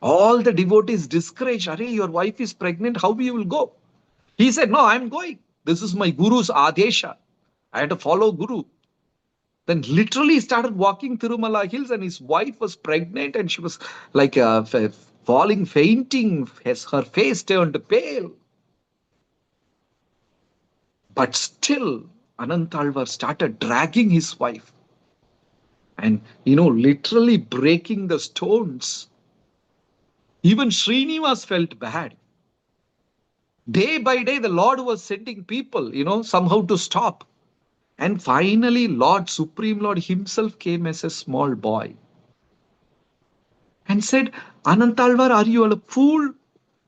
All the devotees discouraged, Are, your wife is pregnant, how you will go? He said, no, I'm going. This is my guru's adesha. I had to follow guru. Then literally started walking Tirumala hills, and his wife was pregnant and she was like falling, fainting, as her face turned pale. But still, Anantalvar started dragging his wife. and, literally breaking the stones. Even Srinivas felt bad. Day by day, the Lord was sending people, somehow to stop. And finally, Supreme Lord himself came as a small boy and said, Anantalvar, are you a fool?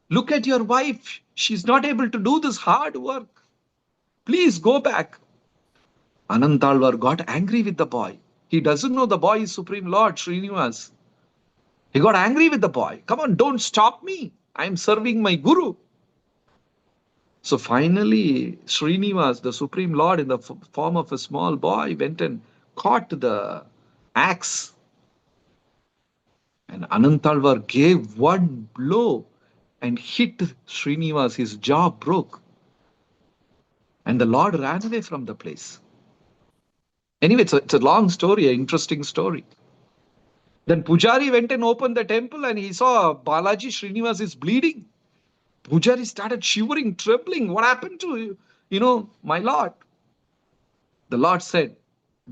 Look at your wife. She's not able to do this hard work. Please go back. Anantalvar got angry with the boy. He doesn't know the boy is Supreme Lord Srinivas. He got angry with the boy. Come on, don't stop me. I'm serving my Guru. So finally, Srinivas, the Supreme Lord, in the form of a small boy, went and caught the axe. And Anantalvar gave one blow and hit Srinivas. His jaw broke. And the Lord ran away from the place. Anyway, it's a long story, an interesting story. Then Pujari went and opened the temple and he saw Balaji Srinivas is bleeding. Pujari started shivering, trembling. What happened to my Lord? The Lord said,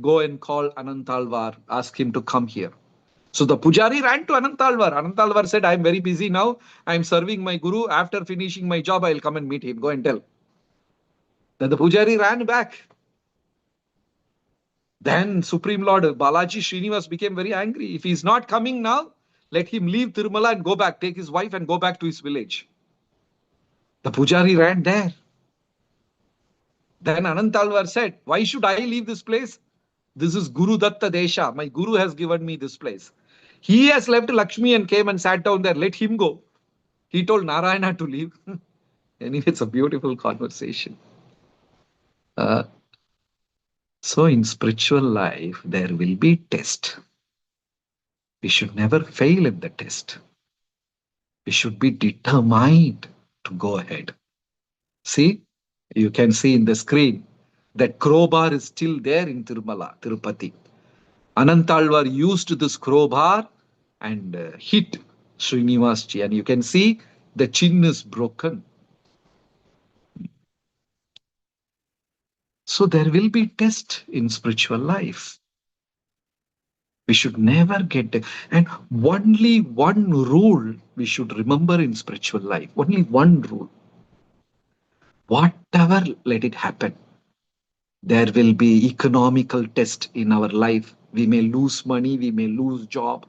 go and call Anantalvar, ask him to come here. So the Pujari ran to Anantalvar. Anantalvar said, I'm very busy now. I'm serving my Guru. After finishing my job, I'll come and meet him. Go and tell. Then the Pujari ran back. Then Supreme Lord Balaji Srinivas became very angry. If he's not coming now, let him leave Tirumala and go back, take his wife and go back to his village. The Pujari ran there. Then Anantalvar said, why should I leave this place? This is Guru Datta Desha. My Guru has given me this place. He has left Lakshmi and came and sat down there. Let him go. He told Narayana to leave. Anyway, it's a beautiful conversation. So in spiritual life, there will be test. We should never fail in the test. We should be determined to go ahead. See, you can see in the screen that crowbar is still there in Tirumala, Tirupati. Anantalvar used this crowbar and hit Srinivasji, and you can see the chin is broken. So there will be test in spiritual life. We should never get there. And only one rule we should remember in spiritual life. Only one rule. Whatever, let it happen. There will be economical test in our life. We may lose money, we may lose job.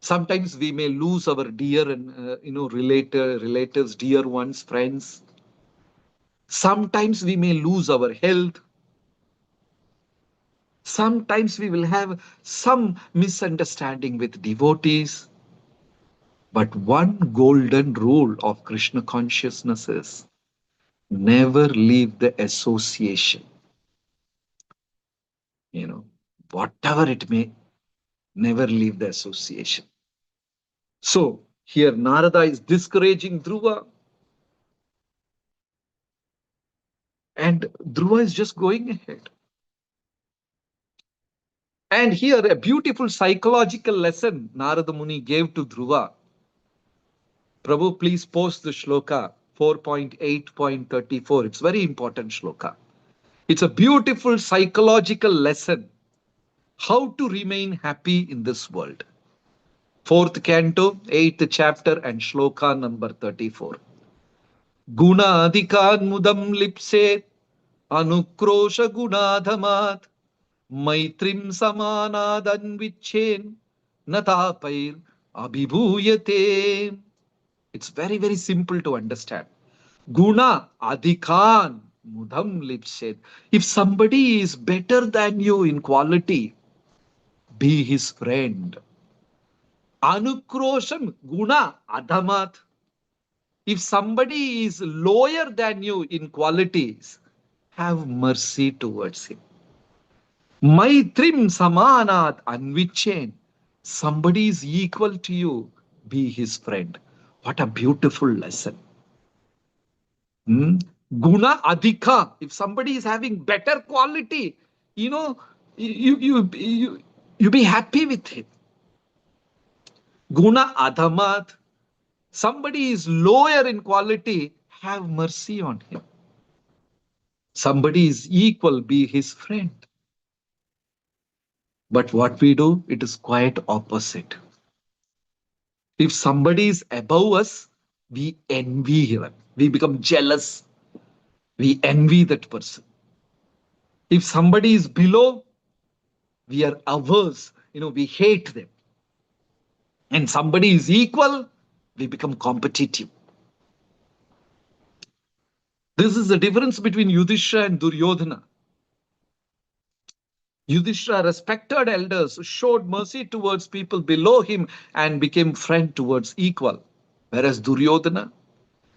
Sometimes we may lose our dear and relatives, dear ones, friends. Sometimes we may lose our health. Sometimes we will have some misunderstanding with devotees. But one golden rule of Krishna consciousness is never leave the association. Whatever it may, never leave the association. So here Narada is discouraging Dhruva. And Dhruva is just going ahead. And here a beautiful psychological lesson Narada Muni gave to Dhruva. Prabhu, please post the shloka 4.8.34. It's very important shloka. It's a beautiful psychological lesson. How to remain happy in this world. 4th canto, 8th chapter and shloka number 34. Guna adhikan mudam lipset anukrosha gunadhamat maitrim samanadan vichen natapair abhibhuyate. It's very, very simple to understand. Guna adhikan mudam lipset. If somebody is better than you in quality, be his friend. Anukrosham guna adhamat. If somebody is lower than you in qualities, have mercy towards him. Maitrim samanat anvichen. Somebody is equal to you, be his friend. What a beautiful lesson. Guna adhika. If somebody is having better quality, you be happy with him. Guna adhamat. Somebody is lower in quality, have mercy on him. Somebody is equal, be his friend. But what we do, it is quite opposite. If somebody is above us, we envy him. We become jealous. We envy that person. If somebody is below, we are averse. We hate them. And somebody is equal, we become competitive. This is the difference between Yudhishthira and Duryodhana. Yudhishthira respected elders, showed mercy towards people below him, and became friend towards equal. Whereas Duryodhana,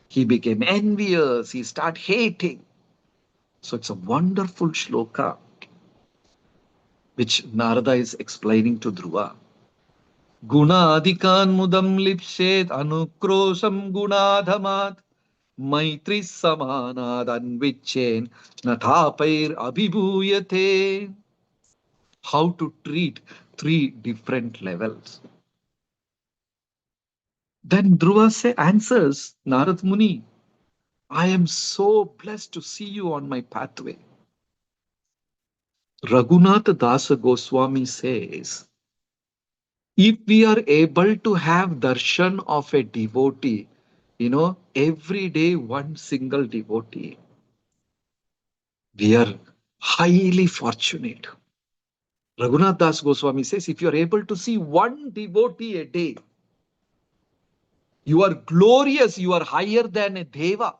he became envious, he started hating. So it's a wonderful shloka which Narada is explaining to Dhruva. Guna adikan mudam lipshet anukrosham gunadhamat maitri samanad anvichen nathapair abhibhuyate. How to treat three different levels. Then Dhruva answers Narad Muni, I am so blessed to see you on my pathway. Raghunath Dasa Goswami says, if we are able to have darshan of a devotee, every day one single devotee, we are highly fortunate. Raghunath Das Goswami says, if you are able to see one devotee a day, you are glorious, you are higher than a deva.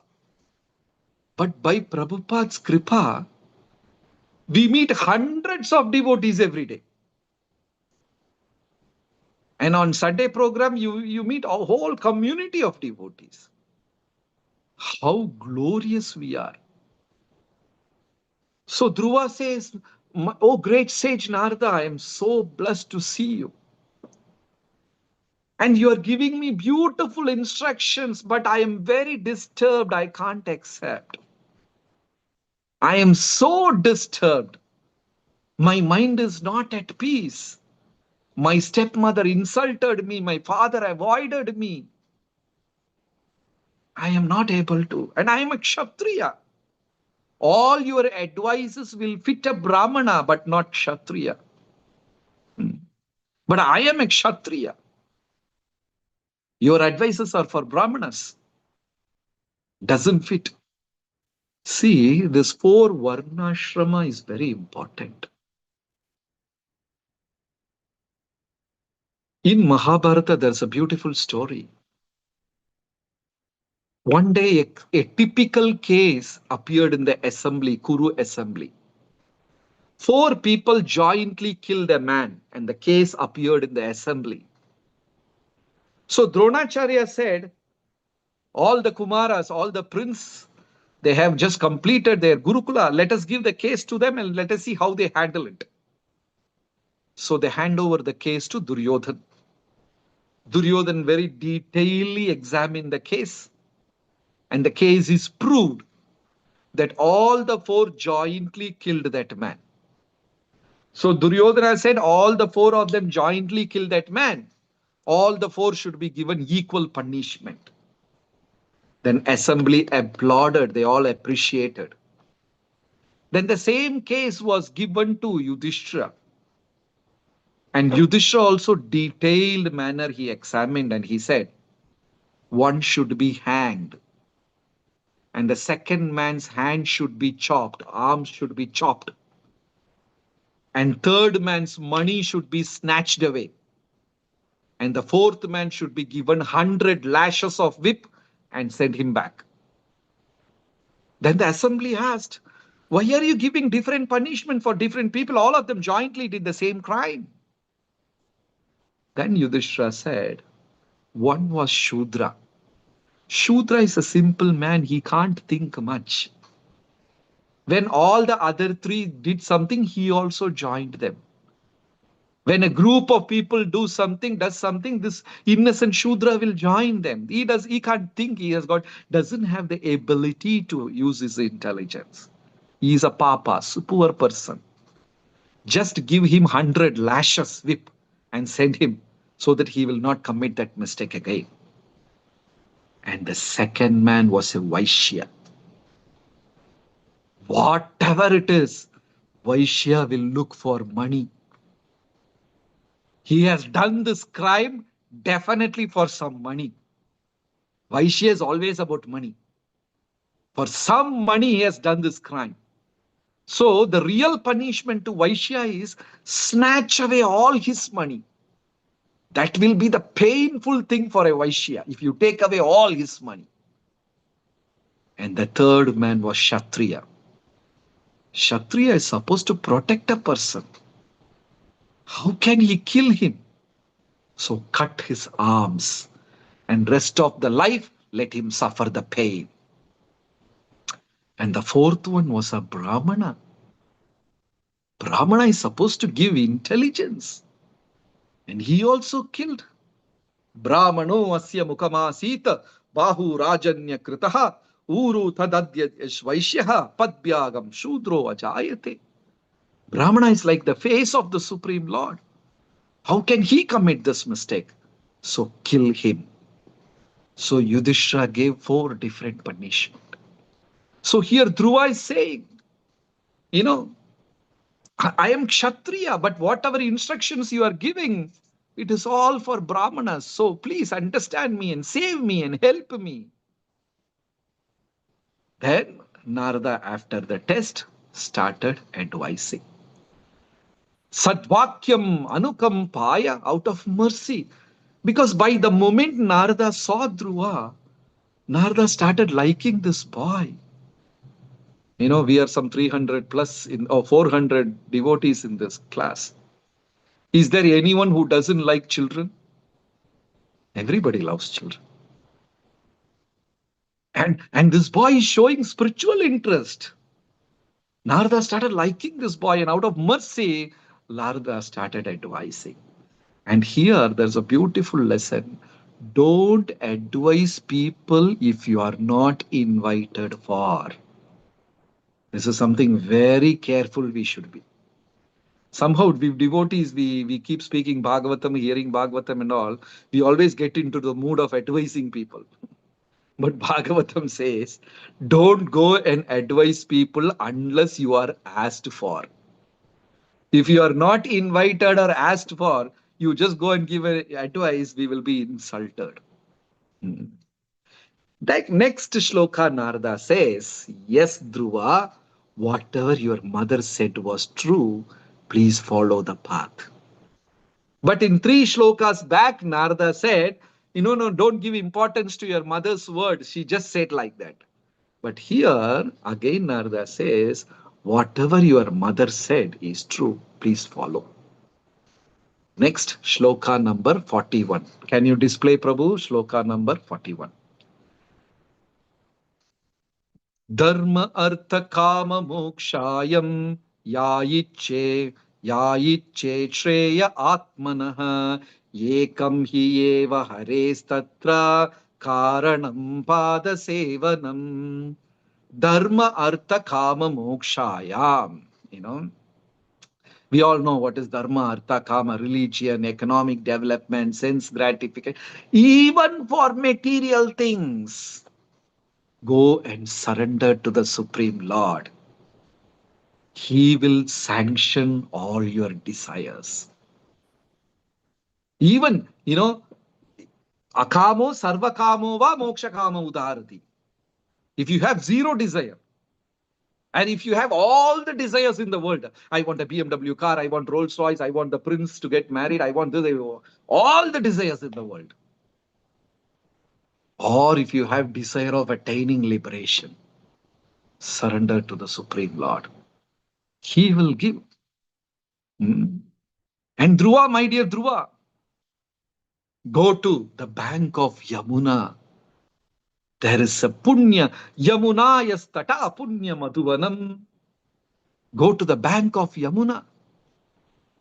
But by Prabhupada's kripa, we meet hundreds of devotees every day. And on Sunday program, you meet a whole community of devotees. How glorious we are. So Dhruva says, oh great sage Narada, I am so blessed to see you. And you are giving me beautiful instructions, but I am very disturbed. I can't accept. I am so disturbed. My mind is not at peace. My stepmother insulted me. My father avoided me. I am not able to. And I am a Kshatriya. All your advices will fit a Brahmana, but not Kshatriya. But I am a Kshatriya. Your advices are for Brahmanas. Doesn't fit. See, this 4 Varnashrama is very important. In Mahabharata, there's a beautiful story. One day, a typical case appeared in the assembly, Kuru assembly. 4 people jointly killed a man, and the case appeared in the assembly. So Dronacharya said, all the Kumaras, all the prince, they have just completed their Gurukula. Let us give the case to them and let us see how they handle it. So they hand over the case to Duryodhan. Duryodhan very detailedly examined the case. And the case is proved that all the 4 jointly killed that man. So Duryodhana said all the 4 of them jointly killed that man. All the 4 should be given equal punishment. Then assembly applauded, they all appreciated. Then the same case was given to Yudhishthira. And Yudhishthira also detailed manner he examined and he said, one should be hanged. And the second man's hand should be chopped, arms should be chopped. And third man's money should be snatched away. And the fourth man should be given 100 lashes of whip and send him back. Then the assembly asked, why are you giving different punishment for different people? All of them jointly did the same crime. Then Yudhishthira said, one was Shudra. Shudra is a simple man, he can't think much. When all the other 3 did something, he also joined them. When a group of people does something, this innocent Shudra will join them. He can't think, doesn't have the ability to use his intelligence. He is a papa, poor person. Just give him 100 lashes whip and send him so that he will not commit that mistake again. And the second man was a Vaishya. Whatever it is, Vaishya will look for money. He has done this crime definitely for some money. Vaishya is always about money. For some money, he has done this crime. So the real punishment to Vaishya is snatch away all his money. That will be the painful thing for a Vaishya if you take away all his money. And the third man was Kshatriya. Kshatriya is supposed to protect a person. How can he kill him? So cut his arms and rest of the life let him suffer the pain. And the fourth one was a Brahmana. Brahmana is supposed to give intelligence. And he also killed. Brahmano asya mukamasita bahu rajanya kritaha uru tadadya vaishyaha padbyagam shudro ajayate. Brahmana is like the face of the Supreme Lord. How can he commit this mistake? So kill him. So Yudhishthira gave 4 different punishments. So here Dhruva is saying, I am Kshatriya, but whatever instructions you are giving, it is all for Brahmanas. So please understand me and save me and help me. Then Narada, after the test, started advising. Sadvakyam anukampaya, out of mercy. Because by the moment Narada saw Dhruva, Narada started liking this boy. We are some 300 plus or 400 devotees in this class. Is there anyone who doesn't like children? Everybody loves children. And this boy is showing spiritual interest. Narada started liking this boy, and out of mercy, Narada started advising. And here there's a beautiful lesson. Don't advise people if you are not invited for. This is something very careful we should be. Somehow, we devotees, we keep speaking Bhagavatam, hearing Bhagavatam and all. We always get into the mood of advising people. But Bhagavatam says, don't go and advise people unless you are asked for. If you are not invited or asked for, you just go and give advice, we will be insulted. That next shloka Narada says, yes, Dhruva, whatever your mother said was true, please follow the path. But in 3 shlokas back, Narada said, no, don't give importance to your mother's words. She just said like that. But here, again, Narada says, whatever your mother said is true, please follow. Next, shloka number 41. Can you display, Prabhu, shloka number 41? Dharma artha kama mokshayam yayiche shreya atmanah ekam hi eva harestatra karanam pada sevanam. Dharma artha kama mokshayam. We all know what is dharma, artha, kama, religion, economic development, sense gratification. Even for material things, go and surrender to the Supreme Lord. He will sanction all your desires. Even, akamo sarvakamo va mokshakamo udarati. If you have 0 desire, and if you have all the desires in the world, I want a BMW car, I want Rolls Royce, I want the prince to get married, I want this, all the desires in the world. Or if you have desire of attaining liberation, surrender to the Supreme Lord. He will give. And Dhruva, my dear Dhruva, go to the bank of Yamuna. There is a punya, Yamuna yastata punya madhuvanam. Go to the bank of Yamuna.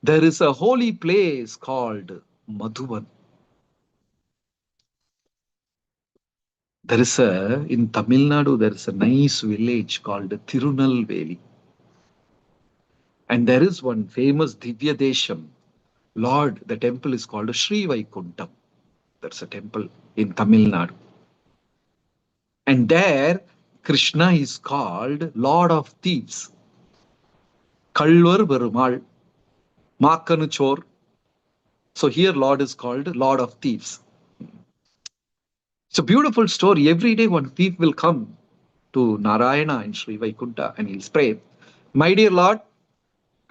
There is a holy place called Madhuvan. In Tamil Nadu, there is a nice village called Tirunelveli. And there is one famous Divya Desham. Lord, the temple is called Sri Vaikuntham. That's a temple in Tamil Nadu. And there, Krishna is called Lord of Thieves. Kalvar Verumal, Makanu Chor. So here Lord is called Lord of Thieves. It's a beautiful story. Every day one thief will come to Narayana in Sri Vaikunta and he'll pray, "My dear Lord,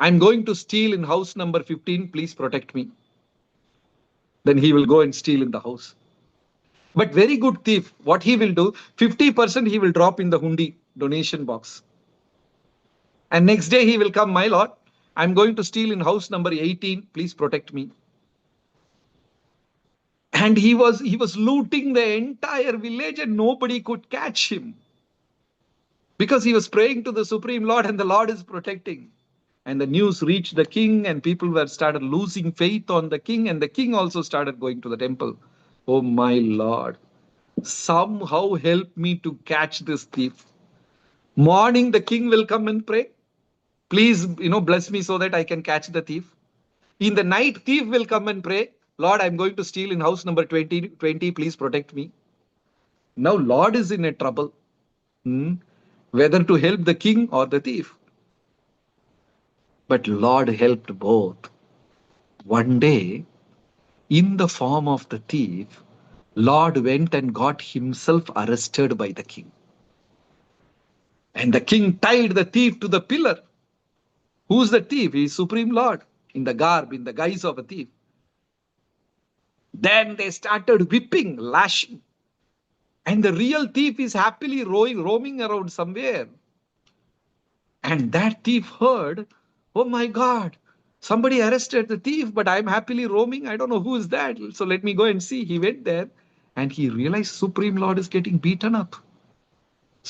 I'm going to steal in house number 15, please protect me." Then he will go and steal in the house. But very good thief, what he will do, 50% he will drop in the hundi donation box. And next day he will come, "My Lord, I'm going to steal in house number 18, please protect me." And he was looting the entire village and nobody could catch him because he was praying to the Supreme Lord and the Lord is protecting. And the news reached the king and people were started losing faith on the king and the king also started going to the temple. "Oh my Lord, somehow help me to catch this thief." Morning the king will come and pray, "Please, bless me so that I can catch the thief." In the night, thief will come and pray, "Lord, I'm going to steal in house number 20, please protect me." Now Lord is in a trouble, whether to help the king or the thief. But Lord helped both. One day, in the form of the thief, Lord went and got himself arrested by the king. And the king tied the thief to the pillar. Who's the thief? He is Supreme Lord in the garb, in the guise of a thief. Then they started whipping, lashing. And the real thief is happily roaming around somewhere. And that thief heard, "Oh my God, somebody arrested the thief, but I'm happily roaming. I don't know who is that. So let me go and see." He went there and he realized Supreme Lord is getting beaten up.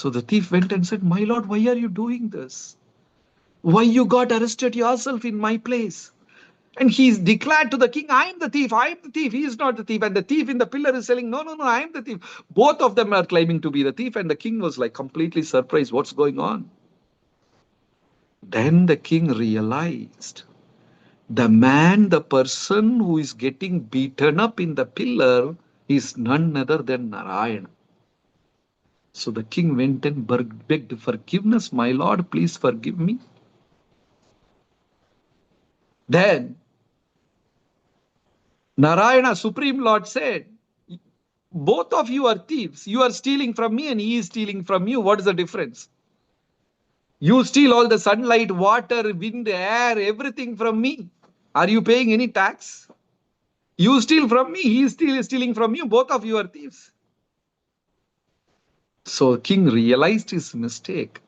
So the thief went and said, "My Lord, why are you doing this? Why you got arrested yourself in my place?" And he's declared to the king, "I am the thief, I am the thief, he is not the thief." And the thief in the pillar is saying, "No, no, no, I am the thief." Both of them are claiming to be the thief. And the king was like completely surprised. What's going on? Then the king realized the person who is getting beaten up in the pillar is none other than Narayana. So the king went and begged forgiveness. "My Lord, please forgive me." Then Narayana, Supreme Lord, said, "Both of you are thieves. You are stealing from me and he is stealing from you. What is the difference? You steal all the sunlight, water, wind, air, everything from me. Are you paying any tax? You steal from me, he is stealing from you. Both of you are thieves." So king realized his mistake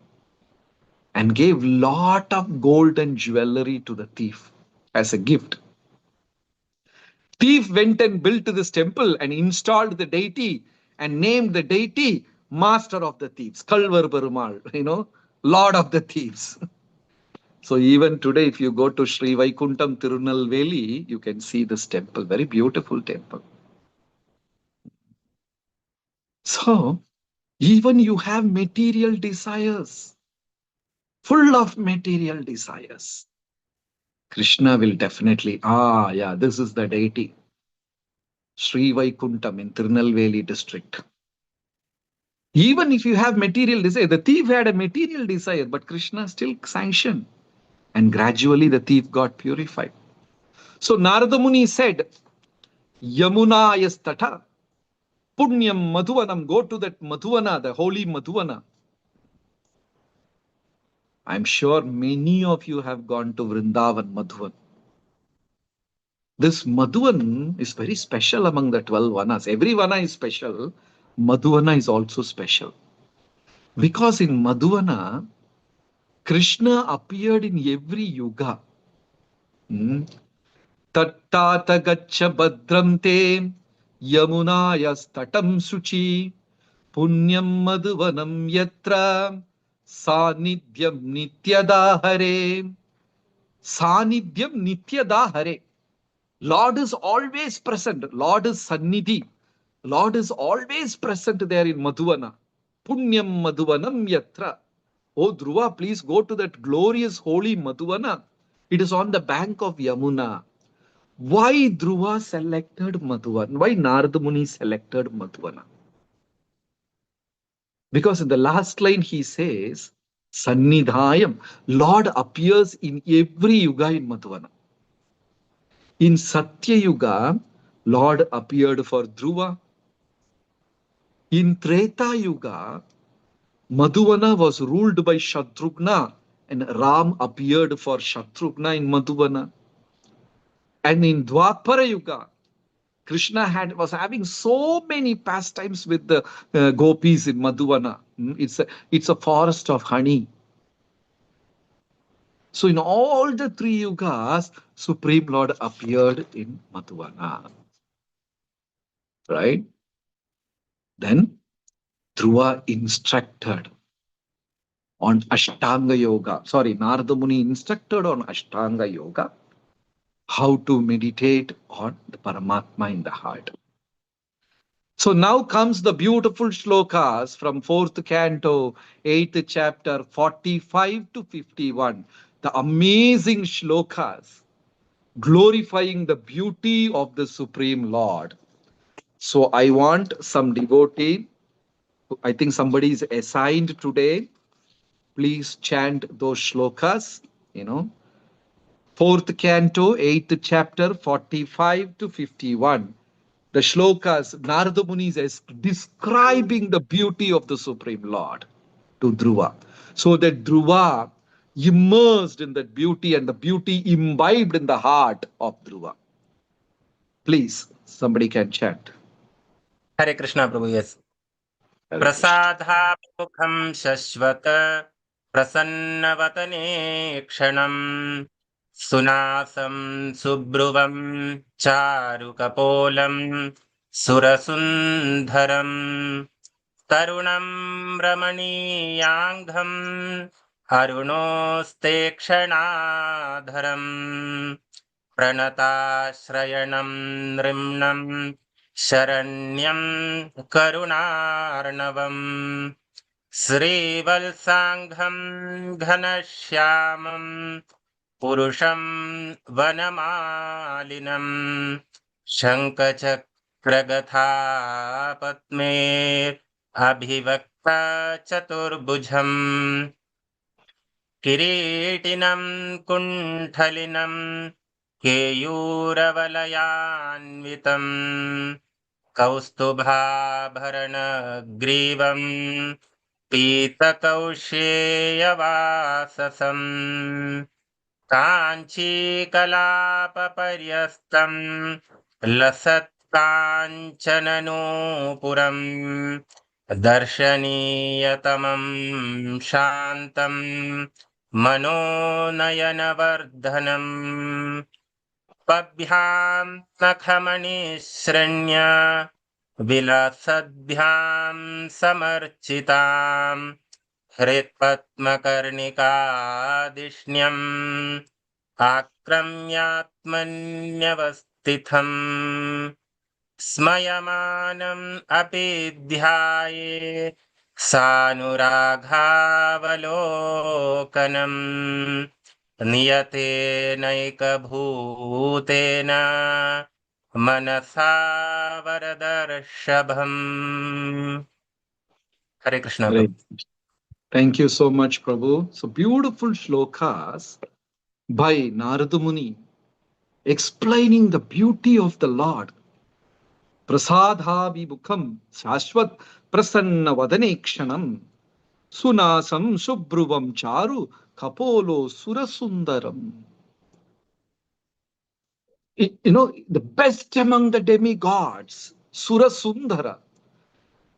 and gave lot of gold and jewelry to the thief as a gift. Thief went and built this temple and installed the deity and named the deity Master of the Thieves, Kalvar Perumal, Lord of the Thieves. So even today, if you go to Sri Vaikuntam Tirunelveli, you can see this temple, very beautiful temple. So even you have material desires, full of material desires, Krishna will definitely, yeah, this is the deity, Sri Vaikuntam in Tirunelveli district. Even if you have material desire, the thief had a material desire, but Krishna still sanctioned. And gradually the thief got purified. So Narada Muni said, "Yamuna yastata, punyam madhuvanam." Go to that Madhuvana, the holy Madhuvana. I'm sure many of you have gone to Vrindavan, Madhuvan. This Madhuvan is very special among the 12 vanas. Every vana is special. Madhuvana is also special. Because in Madhuvana, Krishna appeared in every yuga. Tattata gaccha badram te yamunayastatam suchi punyam madhuvanam yatra sanidhyam nityadahare. Sanidhyam nityadahare. Lord is always present. Lord is Sannidhi. Lord is always present there in Madhuvana. Punyam Madhuvanam Yatra. Oh Dhruva, please go to that glorious holy Madhuvana. It is on the bank of Yamuna. Why Dhruva selected Madhuvana? Why Narada Muni selected Madhuvana? Because in the last line he says, Sannidhayam. Lord appears in every yuga in Madhuvana. In Satya Yuga, Lord appeared for Dhruva. In Treta Yuga, Madhuvana was ruled by Shatrughna, and Ram appeared for Shatrughna in Madhuvana. And in Dwapara Yuga, Krishna was having so many pastimes with the gopis in Madhuvana. It's a forest of honey. So in all the three yugas, Supreme Lord appeared in Madhuvana. Right? Then Dhruva instructed on Ashtanga Yoga. Sorry, Narada Muni instructed on Ashtanga Yoga, how to meditate on the Paramatma in the heart. So now comes the beautiful shlokas from 4th canto, 8th chapter, 45 to 51. The amazing shlokas glorifying the beauty of the Supreme Lord. So I want some devotee. I think somebody is assigned today. Please chant those shlokas, 4th canto, 8th chapter, 45 to 51. The shlokas, Narada Muni is describing the beauty of the Supreme Lord to Dhruva. So that Dhruva immersed in that beauty and the beauty imbibed in the heart of Dhruva. Please, somebody can chant. Hare Krishna Prabhu, yes. Hare Krishna. प्रसादामुखं Shashwat प्रसन्नवतने क्षणम् सुनासं सुब्रुवं चारुकपोलं सुरसुन्दरम् तरुणं रमणीयाङ्घम् अरुणोस्ते क्षणाधरम् प्रणताश्रयणं नृम्णम् शरण्यं करुणार्णवम् श्रीवत्साङ्घं घनश्यामं पुरुषं वनमालिनं शङ्खचक्रगथा चतुर्भुजम् किरीटिनं कुण्ठलिनं केयूरवलयान्वितम् कौस्तुभाभरणग्रीवं पीतकौशेयवाससम् काञ्चीकलापपर्यस्तं लसत्काञ्चननूपुरम् दर्शनीयतमं शान्तं मनोनयनवर्धनम् पद्भ्यां नखमणिश्रण्य विलसद्भ्यां समर्चितां हृत्पद्मकर्णिकादिष्ण्यम् आक्रम्यात्मन्यवस्थितम् स्मयमानम् अपि ध्याये सानुरागावलोकनम् नियतेनैकभूतेन मनसा वरदर्शभम्. Hare Krishna. Great. Thank you so much, Prabhu. So beautiful shlokas by Narada Muni explaining the beauty of the Lord. Prasadha vibhukham shashvat prasanna vadanekshanam sunasam subhruvam charu kapolo surasundaram. The best among the demigods, Surasundara,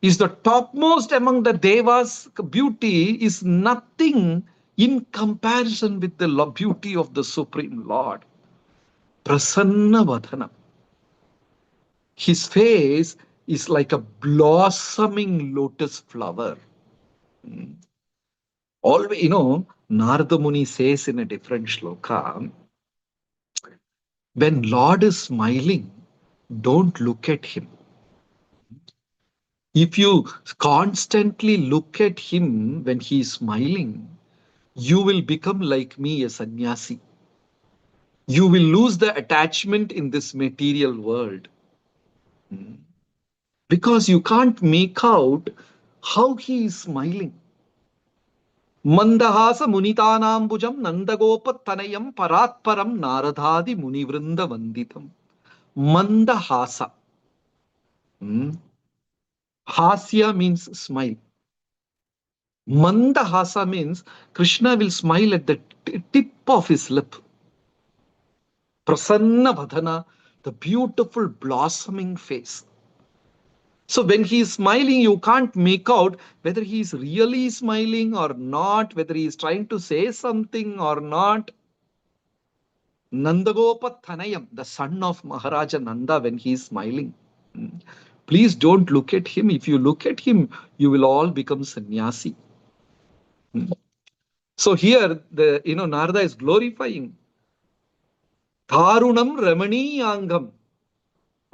is the topmost among the devas. Beauty is nothing in comparison with the beauty of the Supreme Lord. Prasanna Vadhanam. His face is like a blossoming lotus flower. Always, Narada Muni says in a different shloka, when Lord is smiling, don't look at him. If you constantly look at him when he is smiling, you will become like me, a sannyasi. You will lose the attachment in this material world. Because you can't make out how he is smiling. Mandahasa Munitanambujam Nandagopa Tanayam Paratparam Naradhadi Munivrinda Vanditam. Mandahasa. Hasya means smile. Mandahasa means Krishna will smile at the tip of his lip. Prasanna Vadana, the beautiful blossoming face. So when he is smiling, you can't make out whether he is really smiling or not, whether he is trying to say something or not. Nandagopa Thanayam, the son of Maharaja Nanda, when he is smiling. Please don't look at him. If you look at him, you will all become sannyasi. So here, Narada is glorifying. Tharunam Ramaniyangam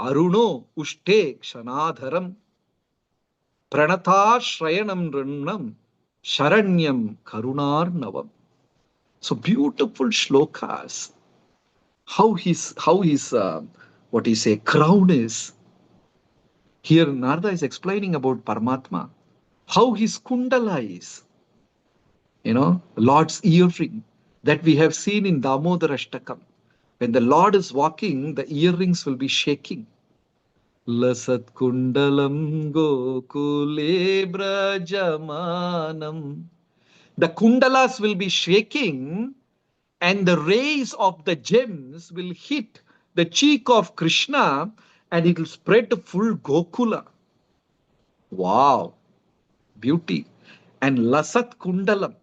Aruno Ushte Kshanadharam Pranatha Shrayanam Ranam Sharanyam Karunarnavam. So beautiful shlokas. How his what you say crown is. Here Narada is explaining about Paramatma. How his kundala is. Lord's earring that we have seen in Damodara Ashtakam. When the Lord is walking, the earrings will be shaking. Lasat kundalam gokule brajamanam. The kundalas will be shaking and the rays of the gems will hit the cheek of Krishna and it will spread to full Gokula. Wow, beauty. And Lasat kundalam,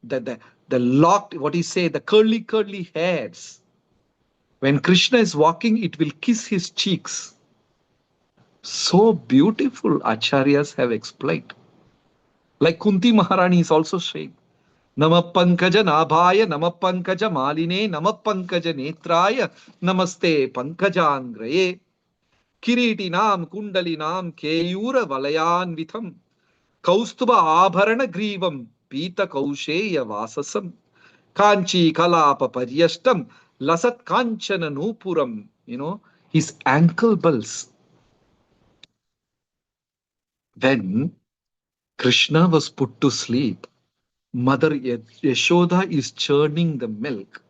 the locked, what do you say, the curly hairs. When Krishna is walking, it will kiss his cheeks. So beautiful, Acharyas have explained. Like Kunti Maharani is also saying, Namah Pankaja Nabhaya, Namah Pankaja Maline, Namah Pankaja Netraya, Namaste Pankajangraye, Kiriti Nam Kundali Nam Keyura Valayan Vitham, Kaustuba Abharana Grivam, Pita Kausheya Vasasam, Kanchi Kalapa Paryashtam, Lasat Kanchana Nupuram, his ankle bells. When Krishna was put to sleep, Mother Yashoda is churning the milk.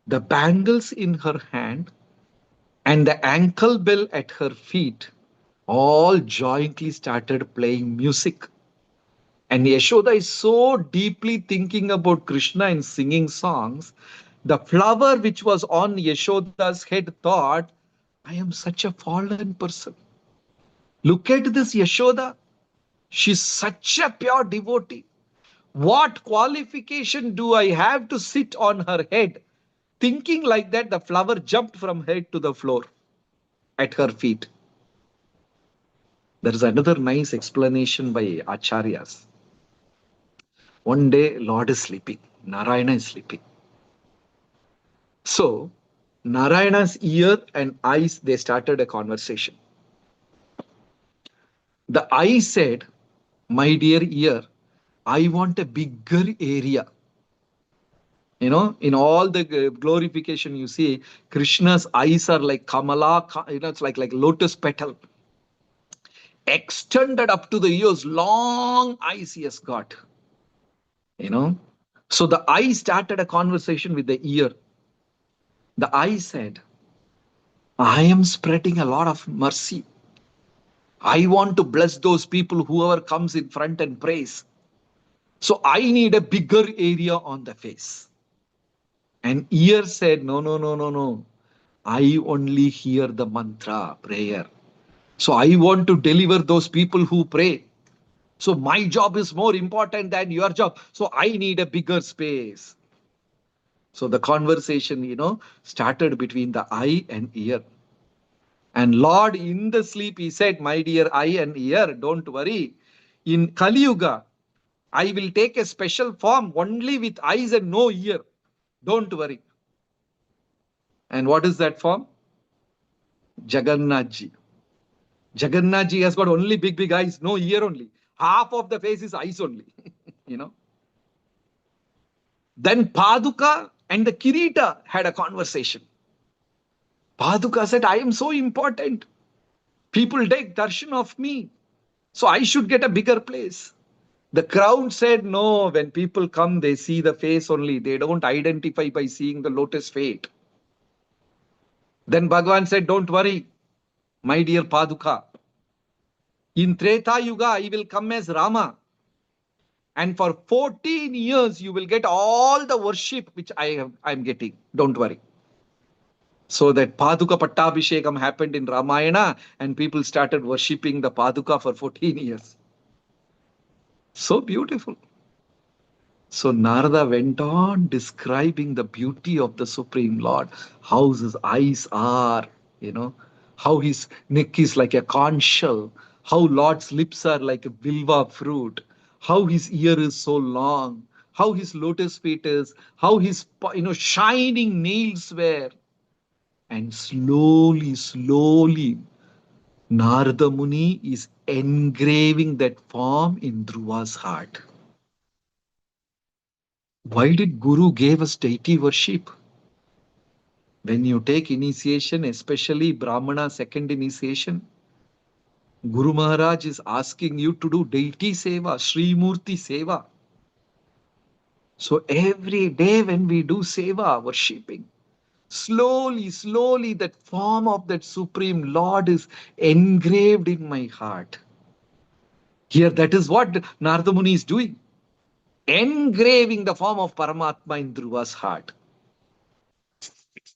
The bangles in her hand and the ankle bell at her feet all jointly started playing music. And Yashoda is so deeply thinking about Krishna and singing songs. The flower which was on Yashoda's head thought, I am such a fallen person. Look at this Yashoda. She's such a pure devotee. What qualification do I have to sit on her head? Thinking like that, the flower jumped from head to the floor at her feet. There is another nice explanation by Acharyas. One day, Lord is sleeping. Narayana is sleeping. So, Narayana's ear and eyes, they started a conversation. The eye said, my dear ear, I want a bigger area. In all the glorification you see, Krishna's eyes are like Kamala, it's like lotus petal. Extended up to the ears, long eyes he has got. So the eye started a conversation with the ear. The eye said, I am spreading a lot of mercy. I want to bless those people, whoever comes in front and prays. So I need a bigger area on the face. And ear said, no. I only hear the mantra, prayer. So I want to deliver those people who pray. So my job is more important than your job. So I need a bigger space. So the conversation, started between the eye and ear. And Lord, in the sleep, he said, my dear eye and ear, don't worry. In Kali Yuga, I will take a special form only with eyes and no ear. Don't worry. And what is that form? Jagannathji. Jagannathji has got only big eyes, no ear only. Half of the face is eyes only. Then Paduka and the Kirita had a conversation. Paduka said, I am so important. People take darshan of me. So I should get a bigger place. The crowd said, no, when people come, they see the face only. They don't identify by seeing the lotus fate. Then Bhagavan said, don't worry, my dear Paduka. In Treta Yuga, I will come as Rama. And for 14 years, you will get all the worship which I'm getting. Don't worry. So that Paduka Pattabhishekam happened in Ramayana, and people started worshipping the Paduka for 14 years. So beautiful. So Narada went on describing the beauty of the Supreme Lord, how his eyes are, how his neck is like a conch shell, how Lord's lips are like a bilva fruit, how his ear is so long, how his lotus feet is, how his shining nails were. And slowly, slowly, Narada Muni is engraving that form in Dhruva's heart. Why did Guru gave us deity worship? When you take initiation, especially Brahmana second initiation, Guru Maharaj is asking you to do deity seva, Sri Murti seva. So every day when we do seva, worshipping, slowly, slowly that form of that Supreme Lord is engraved in my heart. Here, that is what Narada Muni is doing. Engraving the form of Paramatma in Dhruva's heart.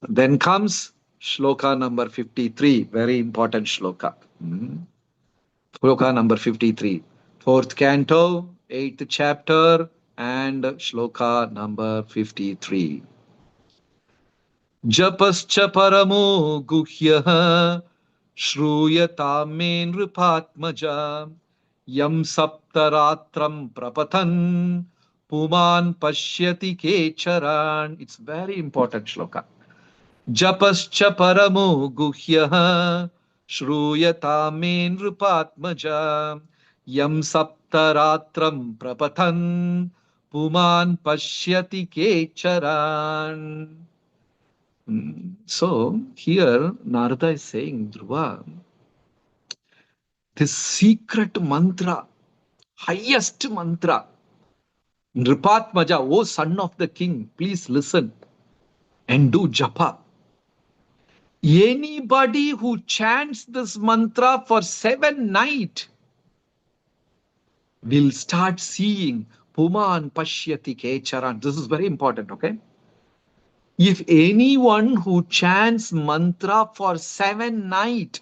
Then comes shloka number 53, very important shloka. Shloka number 53, fourth canto, 8th chapter, and shloka number 53. Japascha paramo guhyah shruyata me nripatmaja yam saptaratram prapathan puman pashyati kecharan. It's very important shloka. Japascha paramo guhyah shruyata me nripatmaja yam saptaratram prapathan puman pashyati kecharan. So here Narada is saying, Dhruva, this secret mantra, highest mantra, Nripatmaja, O son of the king, please listen and do japa. Anybody who chants this mantra for 7 nights will start seeing Puman Pashyati Kecharan. This is very important, okay? If anyone who chants mantra for 7 nights,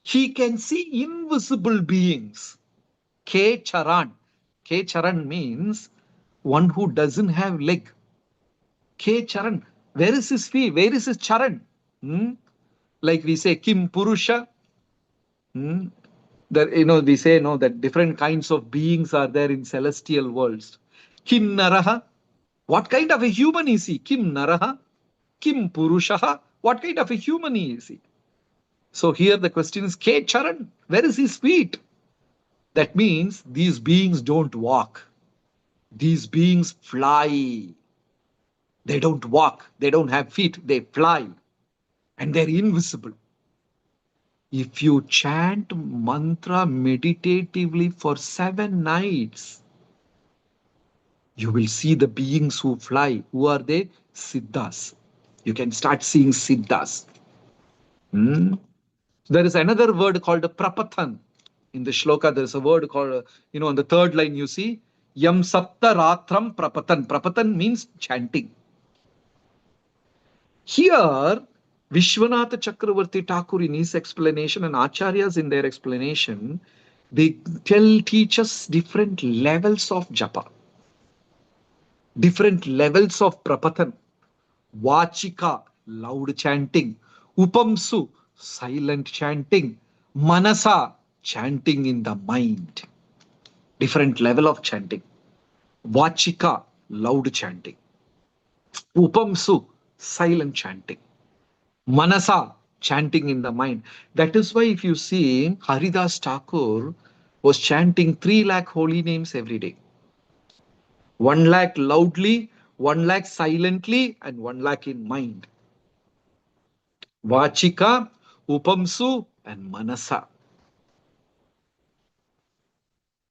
he can see invisible beings. Kecharan. Kecharan means one who doesn't have leg. Kecharan. Where is his feet? Where is his charan? Like we say, Kim Purusha. That, we say that different kinds of beings are there in celestial worlds. Kim Naraha. What kind of a human is he? Kim Naraha. Kim Purushaha. What kind of a human is he? So here the question is, Kecharan. Where is his feet? That means these beings don't walk. These beings fly. They don't walk. They don't have feet. They fly. And they're invisible. If you chant mantra meditatively for 7 nights, you will see the beings who fly. Who are they? Siddhas. You can start seeing Siddhas. There is another word called prapathan. In the shloka, there is a word called, on the third line you see, Yam Sapta Ratram Prapatan. Prapatan means chanting. Here, Vishwanatha Chakravarti Thakur in his explanation and Acharyas in their explanation, they teach us different levels of japa, different levels of prapatan. Vachika, loud chanting. Upamsu, silent chanting. Manasa, chanting in the mind. Different level of chanting. Vachika, loud chanting. Upamsu, silent chanting. Manasa, chanting in the mind. That is why if you see Haridas Thakur was chanting 3 lakh holy names every day. 1 lakh loudly, 1 lakh silently, and 1 lakh in mind. Vachika, Upamsu, and Manasa.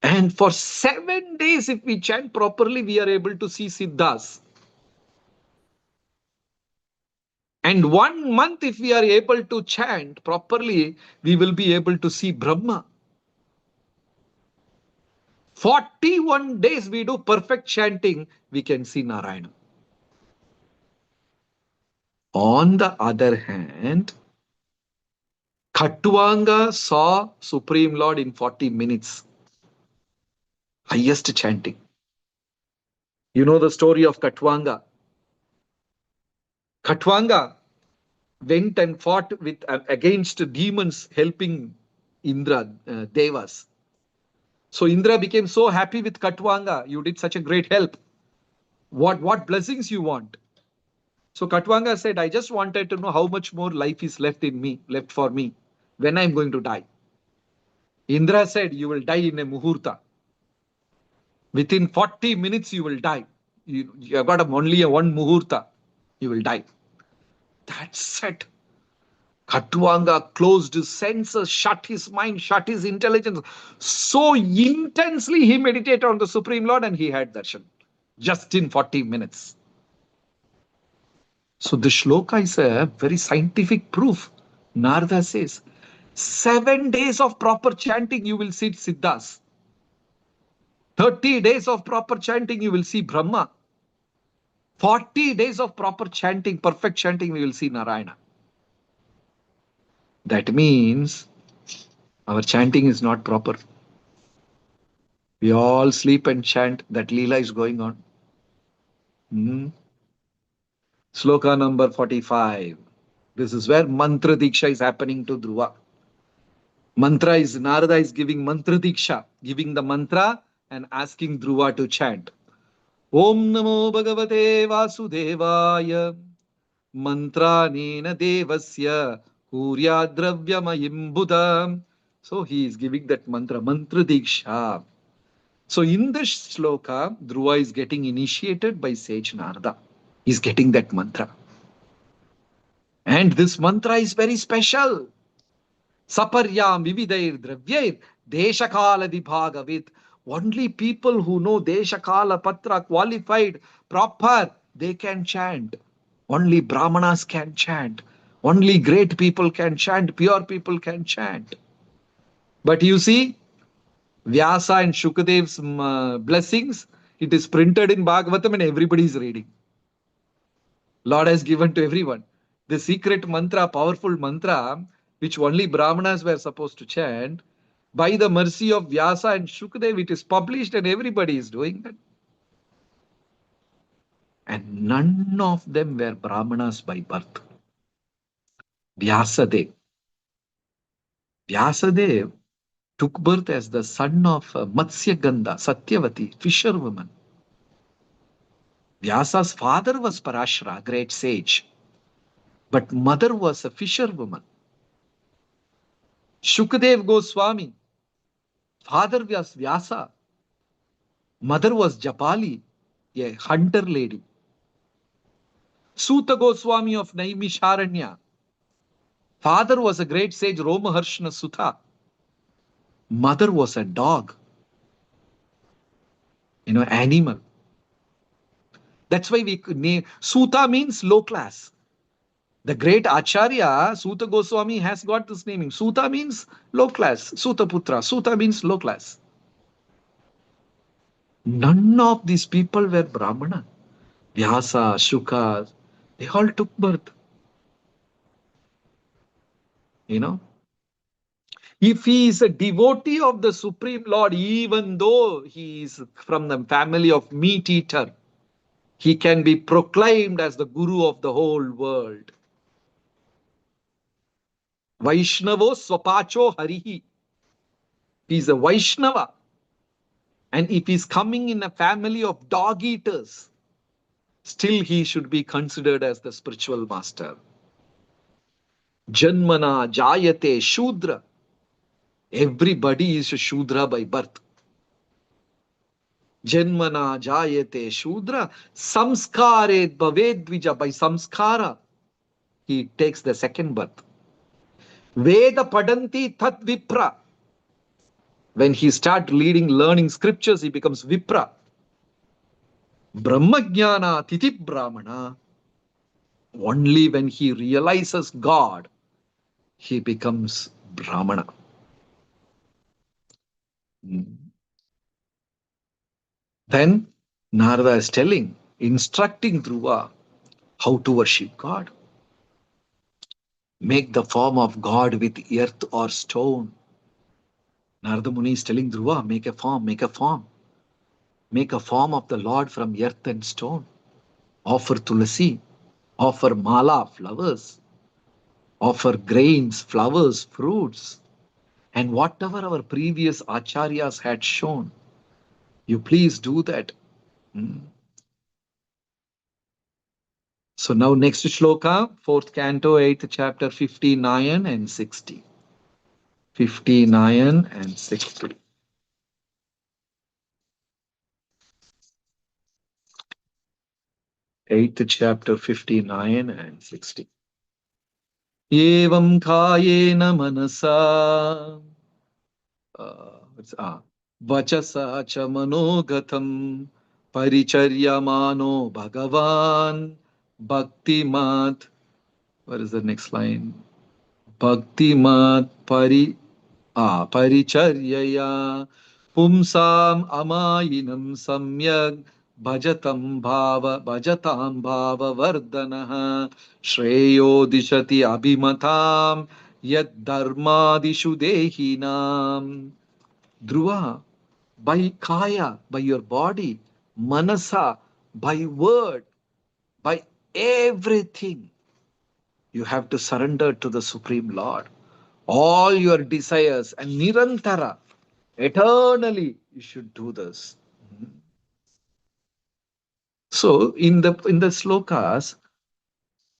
And And for 7 days, if we chant properly, we are able to see Siddhas. And 1 month, if we are able to chant properly, we will be able to see Brahma. 41 days we do perfect chanting, we can see Narayana. On the other hand, Khatwanga saw Supreme Lord in 40 minutes. Highest chanting. You know the story of Khatwanga. Khatwanga went and fought with against demons helping Indra, Devas. So Indra became so happy with Khatwanga. You did such a great help. What blessings you want? So Khatwanga said, I just wanted to know how much more life is left for me, when I'm going to die. Indra said, you will die in a muhurta. Within 40 minutes, you will die. You have got only a one muhurta. You will die. That's it. Khatwanga closed his senses, shut his mind, shut his intelligence. So intensely he meditated on the Supreme Lord and he had darshan. Just in 40 minutes. So the shloka is a very scientific proof. Narada says, 7 days of proper chanting, you will see Siddhas. 30 days of proper chanting, you will see Brahma. 40 days of proper chanting, perfect chanting, we will see Narayana. That means our chanting is not proper. We all sleep and chant. That Leela is going on. Sloka number 45. This is where Mantra Diksha is happening to Dhruva. Mantra is, Narada is giving Mantra Diksha, giving the mantra and asking Dhruva to chant. Om Namo Bhagavate Vasudevaya Mantra Nena Devasya Kurya Dravyamayim Buddha. So he is giving that mantra, Mantra Diksha. So in this shloka, Dhruva is getting initiated by sage Narada. He's getting that mantra. And this mantra is very special. Saparyam vividair dravyair deshakala vibhagavid. Only people who know deshakala patra qualified, proper, they can chant. Only Brahmanas can chant. Only great people can chant. Pure people can chant. But you see, Vyasa and Shukadev's blessings, it is printed in Bhagavatam and everybody is reading. Lord has given to everyone. The secret mantra, powerful mantra, which only Brahmanas were supposed to chant, by the mercy of Vyasa and Shukadev, it is published and everybody is doing that. And none of them were Brahmanas by birth. Vyasadev. Vyasadev took birth as the son of Matsya Gandha, Satyavati, fisherwoman. Vyasa's father was Parashara, great sage. But mother was a fisherwoman. Shukadev Goswami, father was Vyasa. Mother was Japali, a hunter lady. Suta Goswami of Naimisharanya. Father was a great sage, Romaharshana Sutta. Mother was a dog. Animal. That's why we name Suta means low class. The great Acharya, Suta Goswami, has got this naming. Suta means low class. Suta Putra. Suta means low class. None of these people were Brahmana. Vyasa, Shuka, they all took birth. If he is a devotee of the Supreme Lord, even though he is from the family of meat eater, he can be proclaimed as the guru of the whole world. Vaishnavo Swapacho Harihi. He is a Vaishnava. And if he is coming in a family of dog eaters, still he should be considered as the spiritual master. Janmana Jayate Shudra. Everybody is a Shudra by birth. Janmana Jayate Shudra. Samskaret Bhavedvija. By samskara, he takes the second birth. Veda Padanti Tat Vipra. When he starts learning scriptures, he becomes Vipra. Brahmajnana Titi Brahmana. Only when he realizes God, he becomes Brahmana. Then Narada is instructing Dhruva how to worship God. Make the form of God with earth or stone. Narada Muni is telling Dhruva, make a form, make a form. Make a form of the Lord from earth and stone. Offer tulasi, offer mala, flowers. Offer grains, flowers, fruits. And whatever our previous acharyas had shown, you please do that. So now next shloka, 4th canto, 8th chapter, 59 and 60. 59 and 60. 8th chapter, 59 and 60. Evam kayena manasa vachasa cha manogatam paricharyamano bhagavan bhaktimat. What is the next line? Bhaktimat paricharyaya pumsam amayinam samyak bhajatam bhava vardanaha shreyo dishati abhimatam yad dharmadishu dehinam. Dhruva, by kaya, by your body, manasa, by word, by everything, you have to surrender to the Supreme Lord. All your desires and nirantara, eternally, you should do this. So, in the slokas,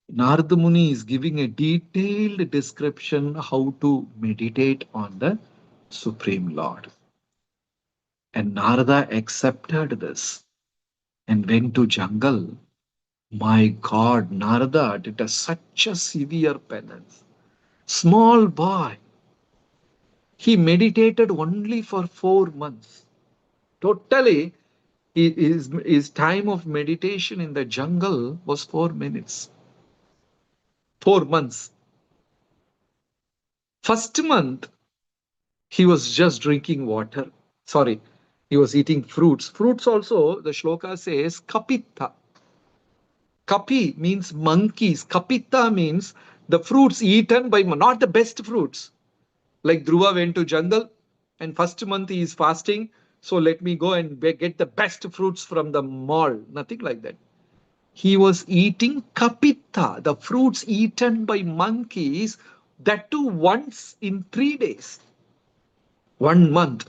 Narada Muni is giving a detailed description how to meditate on the Supreme Lord. And Narada accepted this and went to jungle. My God, Narada did such a severe penance. Small boy. He meditated only for 4 months. Totally, his time of meditation in the jungle was 4 minutes. 4 months. First month, he was just drinking water. Sorry, he was eating fruits. Fruits also, the shloka says, kapita. Kapi means monkeys. Kapita means the fruits eaten by, not the best fruits. Like Dhruva went to jungle and first month he is fasting. So let me go and get the best fruits from the mall. Nothing like that. He was eating kapita, the fruits eaten by monkeys, that too once in 3 days. 1 month.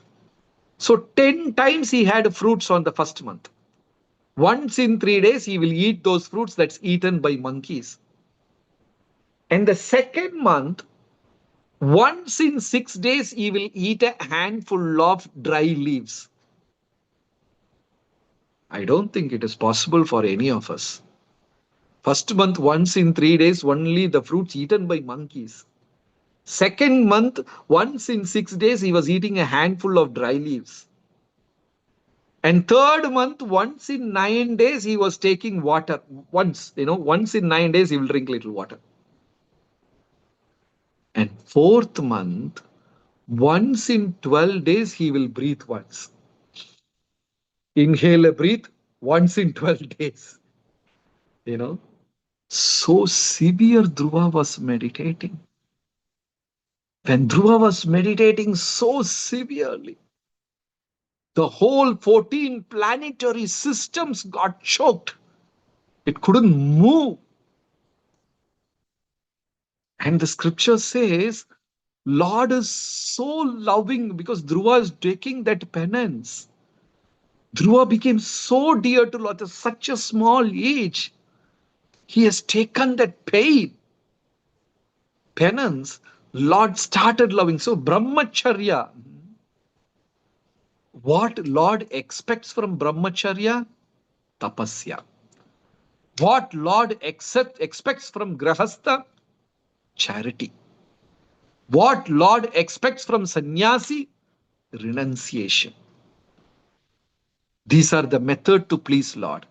So 10 times he had fruits on the first month. Once in 3 days, he will eat those fruits that's eaten by monkeys. And the second month, once in 6 days, he will eat a handful of dry leaves. I don't think it is possible for any of us. First month, once in 3 days, only the fruits eaten by monkeys. Second month, once in 6 days, he was eating a handful of dry leaves. And third month, once in 9 days, he was taking water. Once in 9 days, he will drink little water. And fourth month, once in 12 days, he will breathe once. Inhale, breathe once in 12 days. So severe Dhruva was meditating. When Dhruva was meditating so severely, the whole 14 planetary systems got choked. It couldn't move. And the scripture says, Lord is so loving because Dhruva is taking that penance. Dhruva became so dear to Lord at such a small age. He has taken that pain. Penance, Lord started loving. So brahmacharya, what Lord expects from brahmacharya? Tapasya. What Lord expects from grahastha? Charity. What Lord expects from sannyasi? renunciation. These are the method to please Lord.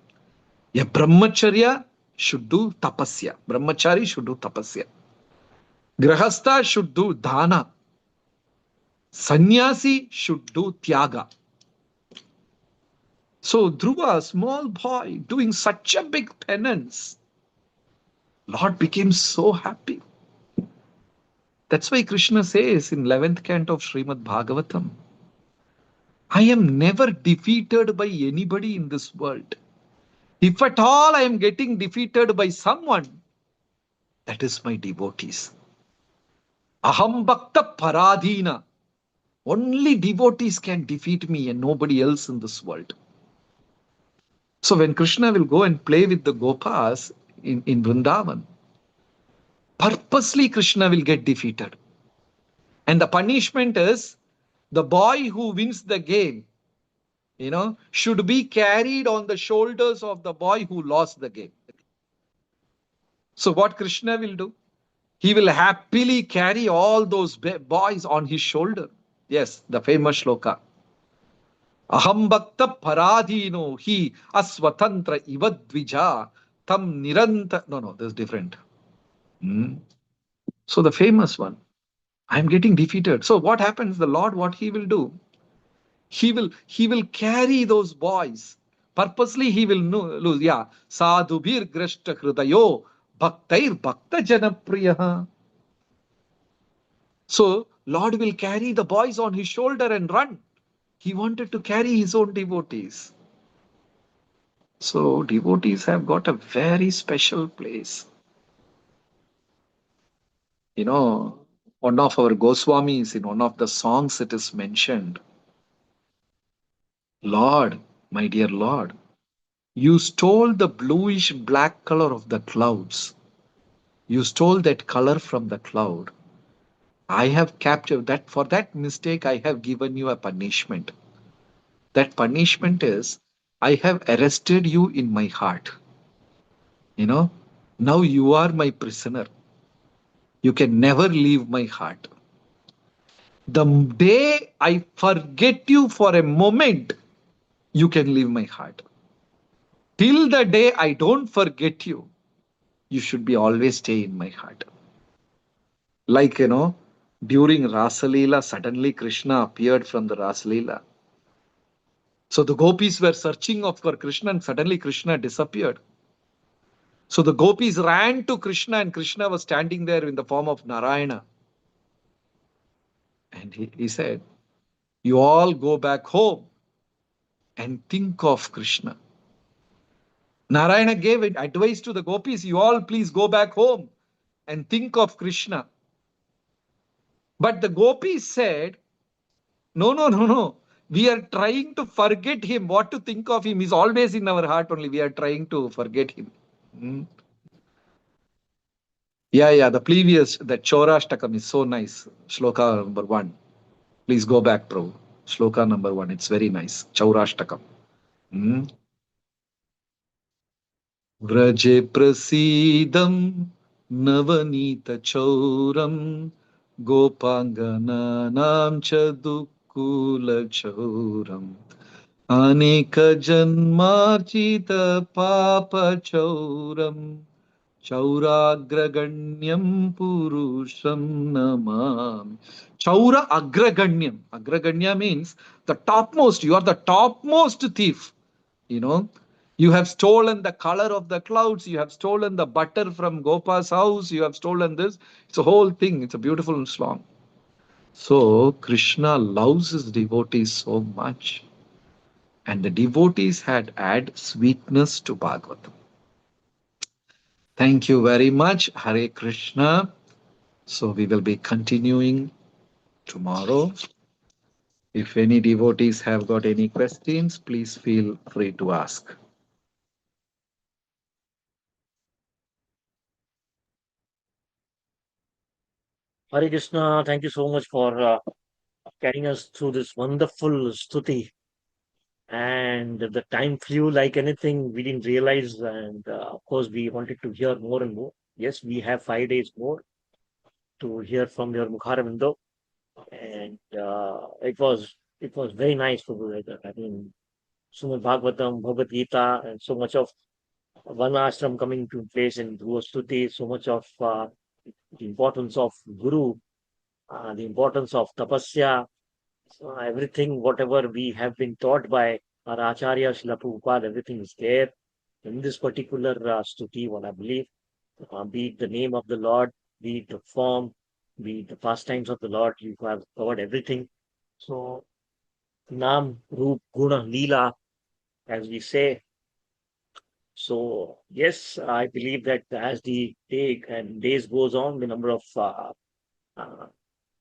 A brahmacharya should do tapasya. Brahmachari should do tapasya. Grahastha should do dana. Sannyasi should do tyaga. So Dhruva, a small boy, doing such a big penance, Lord became so happy. That's why Krishna says in 11th canto of Srimad Bhagavatam, I am never defeated by anybody in this world. If at all I am getting defeated by someone, that is my devotees. Aham bhakta paradhina. Only devotees can defeat me and nobody else in this world. So when Krishna will go and play with the Gopas in Vrindavan, purposely Krishna will get defeated. And the punishment is the boy who wins the game, should be carried on the shoulders of the boy who lost the game. So what Krishna will do? He will happily carry all those boys on his shoulder. Yes, the famous shloka. Aham bhakta paradhino hi aswatantra ivadvija tam niranta. No, this is different. So the famous one. I am getting defeated. So what happens? The Lord, what he will do? He will carry those boys. Purposely he will lose. Yeah. Sadhubhir grashta hridayo bhaktair bhakta janapriya. So Lord will carry the boys on his shoulder and run. He wanted to carry his own devotees. So devotees have got a very special place. One of our Goswamis, in one of the songs it is mentioned, Lord, my dear Lord, you stole the bluish black color of the clouds. You stole that color from the cloud. I have captured that. For that mistake, I have given you a punishment. That punishment is, I have arrested you in my heart. Now you are my prisoner. You can never leave my heart. The day I forget you for a moment, you can leave my heart. Till the day I don't forget you, you should be always stay in my heart. Like, during Rasalila, suddenly Krishna appeared from the Rasalila. So the gopis were searching for Krishna and suddenly Krishna disappeared. So the gopis ran to Krishna and Krishna was standing there in the form of Narayana. And he said, you all go back home and think of Krishna. Narayana gave advice to the gopis, you all please go back home and think of Krishna. But the gopis said, no. We are trying to forget him. What to think of him is always in our heart only. We are trying to forget him. Yeah. The Chaurashtakam is so nice. Shloka number 1. Please go back, Prabhu. Shloka number 1. It's very nice. Chaurashtakam. Vraje prasidam navanita chauram gopangananam chadukula chauram aneka janmarchita papa chauram chauragraganyam purusham namam. Chaura agraganyam. Agraganya means the topmost. You are the topmost thief. You have stolen the color of the clouds. You have stolen the butter from Gopa's house. You have stolen this. It's a whole thing. It's a beautiful song. So Krishna loves his devotees so much. And the devotees had added sweetness to Bhagavatam. Thank you very much. Hare Krishna. So we will be continuing tomorrow. If any devotees have got any questions, please feel free to ask. Hare Krishna, thank you so much for carrying us through this wonderful stuti. And the time flew like anything. We didn't realize. And of course, we wanted to hear more and more. Yes, we have 5 days more to hear from your Mukharavindo. And it was it was very nice to do that. I mean, Srimad Bhagavatam, Bhagavad Gita, and so much of one ashram coming to place in Dhruva Stuti, so much of the importance of Guru, the importance of tapasya, everything, whatever we have been taught by our Acharya Srila Prabhupada, everything is there in this particular stuti, what I believe, be it the name of the Lord, be it the form, be it the pastimes of the Lord, you have covered everything. So, Nam, Roop, Guna, Leela, as we say. So, yes, I believe that as the day and days goes on, the number of uh,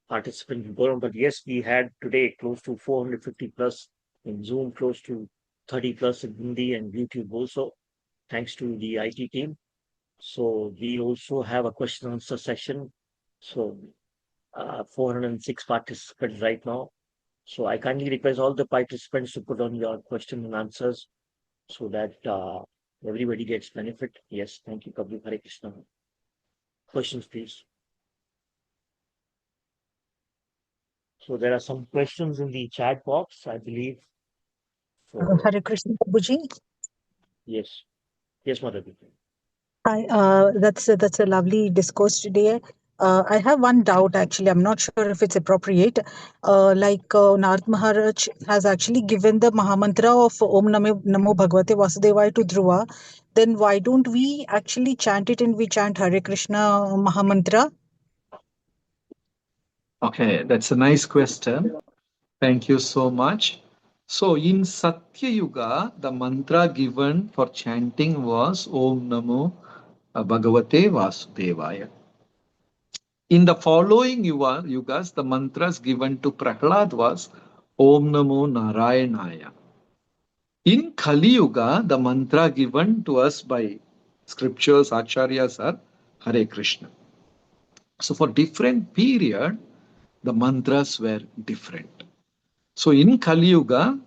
participants will go on. But yes, we had today close to 450 plus in Zoom, close to 30 plus in Hindi and YouTube also, thanks to the IT team. So we also have a question and answer session. So 406 participants right now. So I kindly request all the participants to put on your question and answers so that everybody gets benefit. Yes, thank you, Prabhu. Hare Krishna. Questions, please. So there are some questions in the chat box, I believe. So Hare Krishna, Prabhuji. yes, yes, Mother. Hi, that's a lovely discourse today. I have one doubt actually. I'm not sure if it's appropriate. Narad Maharaj has actually given the Mahamantra of Om Namo Bhagavate Vasudevaya to Dhruva. Then why don't we actually chant it and we chant Hare Krishna Mahamantra? Okay, that's a nice question. Thank you so much. So in Satya Yuga, the mantra given for chanting was Om Namo Bhagavate Vasudevaya. In the following yugas, the mantras given to Prahlad was Om Namo Narayanaya. In Kali Yuga, the mantra given to us by scriptures, acharyas are Hare Krishna. So for different period, the mantras were different. So in Kali Yuga,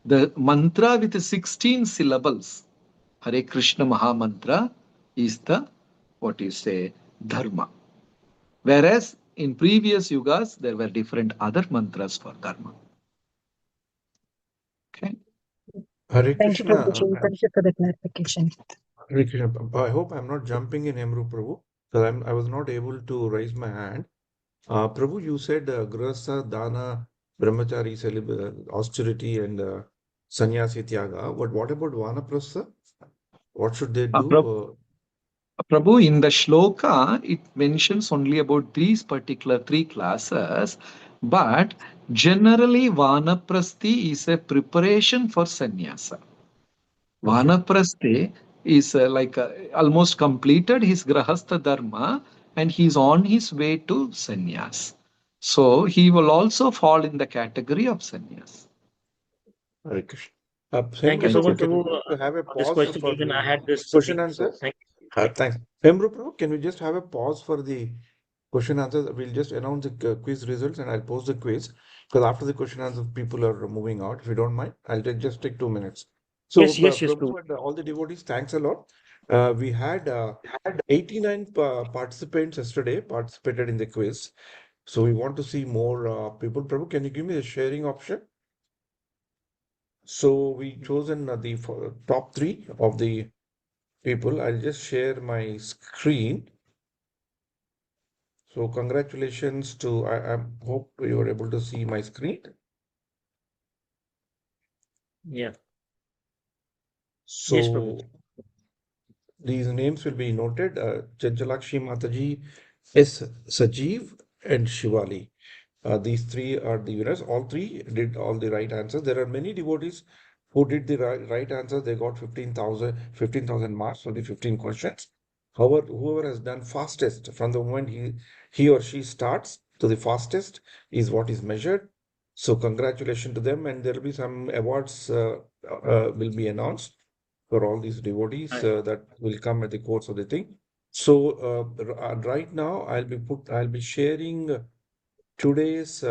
the mantra with 16 syllables, Hare Krishna Mahamantra, is the what you say dharma. Whereas in previous yugas, there were different other mantras for dharma. Okay. Hare Thank you, Krishna. Prabhuji. Thank you for the clarification. Hare Krishna. I hope I'm not jumping in, Emru Prabhu, because I was not able to raise my hand. Prabhu, you said Grihastha, Dana, Brahmachari, austerity, and Sannyasi Tyaga. But what about Vanaprastha? What should they do? Prabhu, in the shloka, it mentions only about these particular three classes, but generally Vanaprasthi is a preparation for sannyasa. Okay. Vanaprasthi is almost completed his grahastha dharma and he's on his way to sannyas. So he will also fall in the category of sannyas. Hare Krishna. Thank you Hemru so much, Prabhu, can we Prabhu. just have a For this pause question, for even I the had this question thing. So answers? thank you. Thanks. Hemru Prabhu, can we just have a pause for the question answers? We'll just announce the quiz results and I'll post the quiz because after the question answers, people are moving out. If you don't mind, I'll just take 2 minutes. So, Yes, yes, yes, Prabhu. Prabhu and all the devotees, thanks a lot. We had 89 participants yesterday participated in the quiz. So we want to see more people. Prabhu, can you give me the sharing option? So we chosen the top 3 of the people. I'll just share my screen. So congratulations to, I hope you are able to see my screen. Yeah. Yes, Prabhu. So these names will be noted. Chanjalakshi Mataji, S. Sajeev, and Shivali. These 3 are the winners. All 3 did all the right answers. There are many devotees who did the right answer. They got 15,000 marks for the 15 questions. However, whoever has done fastest from the moment he or she starts to the fastest is what is measured. So congratulations to them, and there will be some awards will be announced for all these devotees that will come at the course of the thing. So right now I'll be sharing today's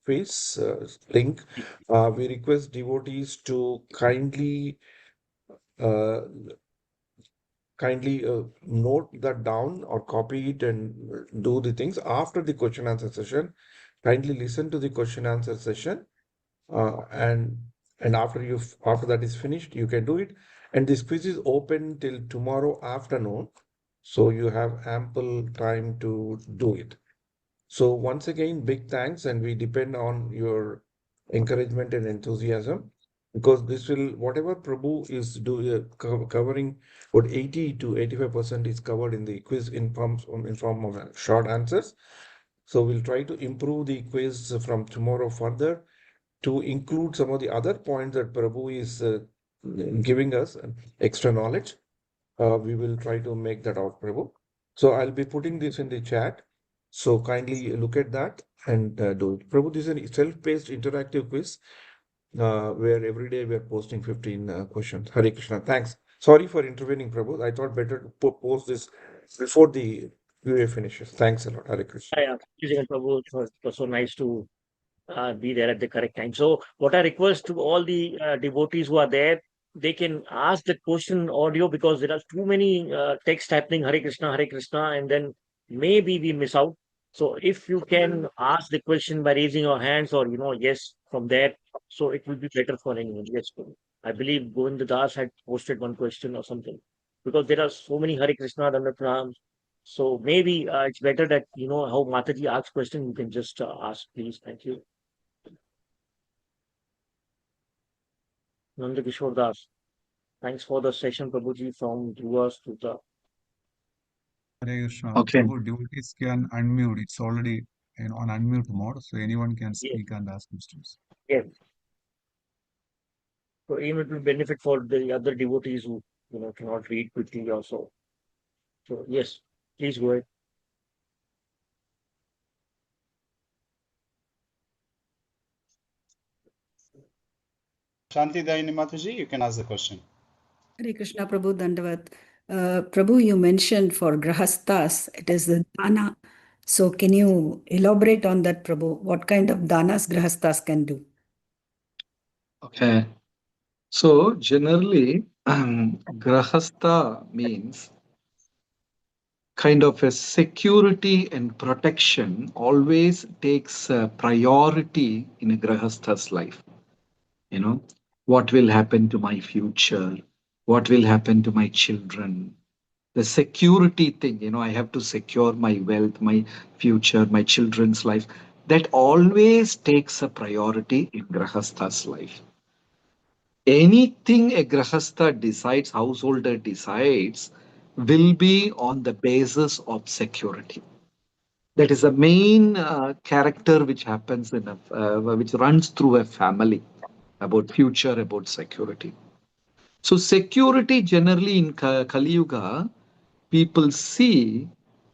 quiz link. We request devotees to uh, kindly note that down or copy it and do the things after the question answer session. kindly listen to the question answer session, and after that is finished, you can do it. And this quiz is open till tomorrow afternoon, so you have ample time to do it. So once again, big thanks, and we depend on your encouragement and enthusiasm, because this will, whatever Prabhu is covering, what 80 to 85% is covered in the quiz in form of short answers. So we'll try to improve the quiz from tomorrow further to include some of the other points that Prabhu is giving us extra knowledge. We will try to make that out, Prabhu. So I'll be putting this in the chat. So kindly look at that and do it. Prabhu, this is a self-paced interactive quiz where every day we are posting 15 questions. Hare Krishna. Thanks. Sorry for intervening, Prabhu. I thought better to post this before the QA finishes. Thanks a lot. Hare Krishna. Yeah, yeah. Prabhu, it was so nice to be there at the correct time. So, what I request to all the devotees who are there, they can ask the question audio, because there are too many text happening, Hare Krishna, and then maybe we miss out. So, if you can ask the question by raising your hands, or yes, from there, so it will be better for anyone. Yes, Prabhu. I believe Govind Das had posted one question or something, because there are so many Hare Krishna, Dandavat Pranam. So maybe it's better that how Mataji asks question, you can just ask, please. Thank you. Nanda Kishore Das. Thanks for the session, Prabhuji, from Dhruva to the. Hare Krishna. Okay. Prabhu, devotees can unmute. It's already on unmute mode, so anyone can Yes, speak and ask questions. yes. So even it will benefit for the other devotees who cannot read quickly also. So yes, please go ahead. Shanti Daini Mataji, you can ask the question. Hare Krishna, Prabhu Dandavat. Prabhu, you mentioned for Grahastas, it is the dana. So can you elaborate on that, Prabhu? What kind of danas Grahastas can do? Okay. So generally, grahastha means kind of a security and protection always takes priority in a grahastha's life. You know, what will happen to my future? What will happen to my children? The security thing, I have to secure my wealth, my future, my children's life. That always takes a priority in grahastha's life. Anything a grahastha decides, householder decides, will be on the basis of security. That is the main character which happens which runs through a family about future, about security. So security generally in Kali Yuga, people see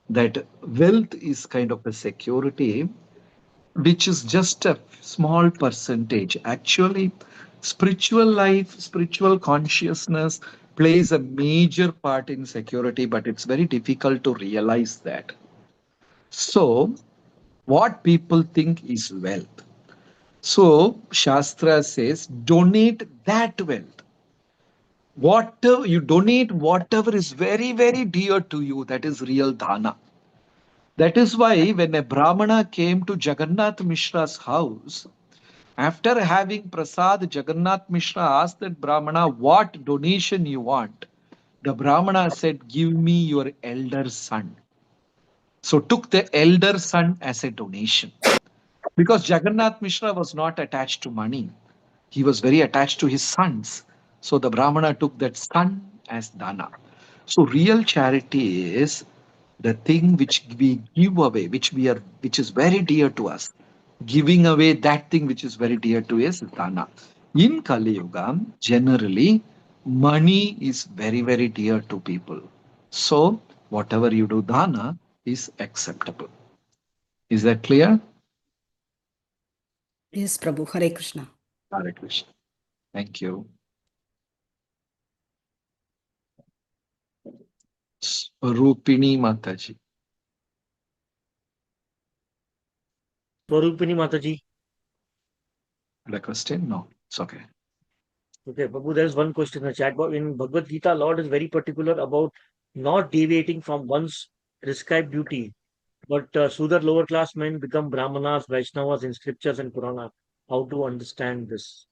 that wealth is kind of a security which is just a small percentage. Actually, spiritual life, spiritual consciousness plays a major part in security, but it's very difficult to realize that. So, what people think is wealth. So, Shastra says, donate that wealth. Whatever you donate, whatever is very, very dear to you, that is real dana. That is why when a Brahmana came to Jagannath Mishra's house, after having prasad, Jagannath Mishra asked that Brahmana, what donation you want? The Brahmana said, give me your elder son. So took the elder son as a donation. Because Jagannath Mishra was not attached to money. He was very attached to his sons. So the Brahmana took that son as dana. So real charity is the thing which we give away, which is very dear to us. Giving away that thing which is very dear to us is dana. In Kali Yuga, generally, money is very, very dear to people. So whatever you do dana is acceptable. Is that clear? Yes, Prabhu. Hare Krishna. Hare Krishna. Thank you. Rupini Mataji. Swarupini Mataji. The question? No, it's okay. Okay, Prabhu, there's one question in the chat box. In Bhagavad Gita, Lord is very particular about not deviating from one's prescribed duty. But so that lower class men become Brahmanas, Vaishnavas in scriptures and Purana. How to understand this?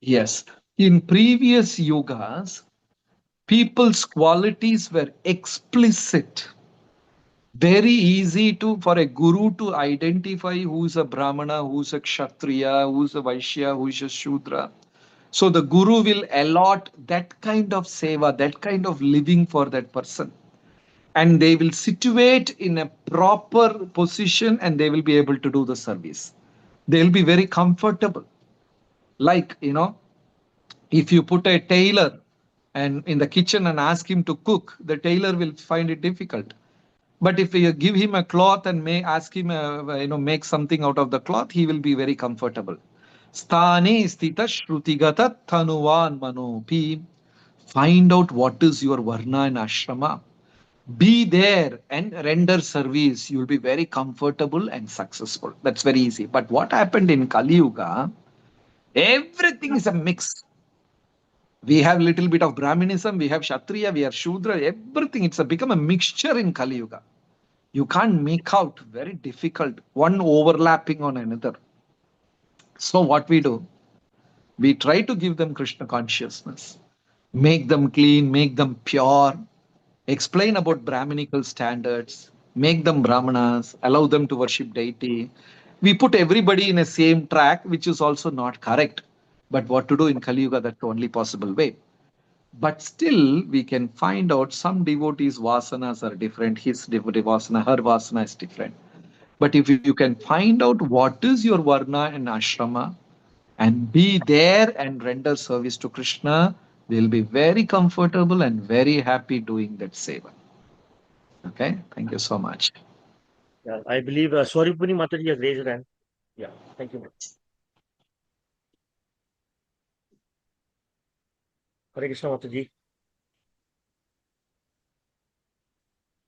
Yes. In previous yugas, people's qualities were explicit. Very easy for a guru to identify who's a Brahmana, who's a Kshatriya, who's a Vaishya, who's a Shudra. So the guru will allot that kind of seva, that kind of living for that person. And they will situate in a proper position and they will be able to do the service. They'll be very comfortable. Like, if you put a tailor and in the kitchen and ask him to cook, the tailor will find it difficult. But if you give him a cloth and may ask him, make something out of the cloth, he will be very comfortable. Sthane sthita shrutigata thanuvan manopi. Find out what is your varna and ashrama. Be there and render service. You will be very comfortable and successful. That's very easy. But what happened in Kali Yuga? Everything is a mix. We have little bit of Brahminism, we have Kshatriya, we have Shudra, everything. It's become a mixture in Kali Yuga. You can't make out, very difficult, one overlapping on another. So what we do, we try to give them Krishna consciousness, make them clean, make them pure, explain about Brahminical standards, make them Brahmanas, allow them to worship deity. We put everybody in a same track, which is also not correct. But what to do in Kali Yuga, that's the only possible way. But still, we can find out some devotees' vasanas are different. His devotee vasana, her vasana is different. But if you can find out what is your varna and ashrama and be there and render service to Krishna, we'll be very comfortable and very happy doing that seva. Okay, thank you so much. Yeah, I believe Swarupuni Mataji has raised her hand. Yeah, thank you. Hare Krishna Mataji.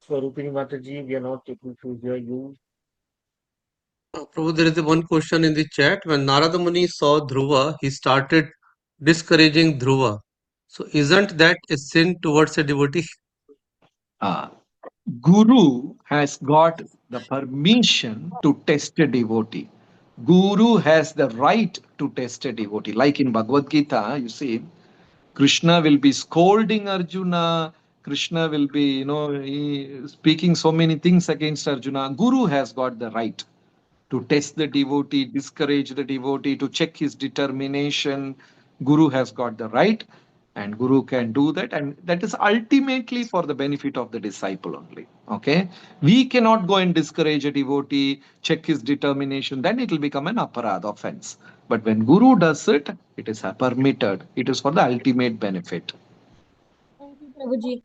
Swarupini Mataji, we are not able to hear you. Prabhu, there is one question in the chat. When Narada Muni saw Dhruva, he started discouraging Dhruva. So isn't that a sin towards a devotee? Guru has got the permission to test a devotee. Guru has the right to test a devotee. Like in Bhagavad Gita, you see, Krishna will be scolding Arjuna. Krishna will be, speaking so many things against Arjuna. Guru has got the right to test the devotee, discourage the devotee, to check his determination. Guru has got the right, and Guru can do that, and that is ultimately for the benefit of the disciple only. Okay, we cannot go and discourage a devotee, check his determination, then it will become an aparad offense. But when Guru does it, it is permitted. It is for the ultimate benefit. Thank you, Prabhuji.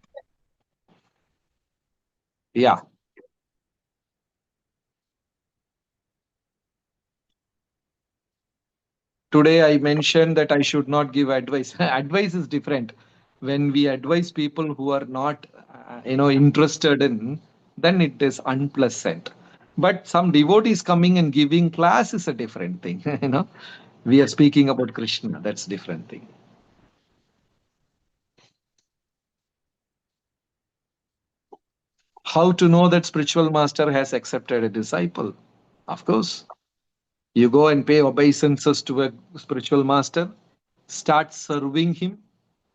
Yeah. Today I mentioned that I should not give advice. Advice is different. When we advise people who are not, interested in, then it is unpleasant. But some devotees coming and giving class is a different thing. We are speaking about Krishna. That's different thing. How to know that spiritual master has accepted a disciple? Of course, you go and pay obeisances to a spiritual master, start serving him,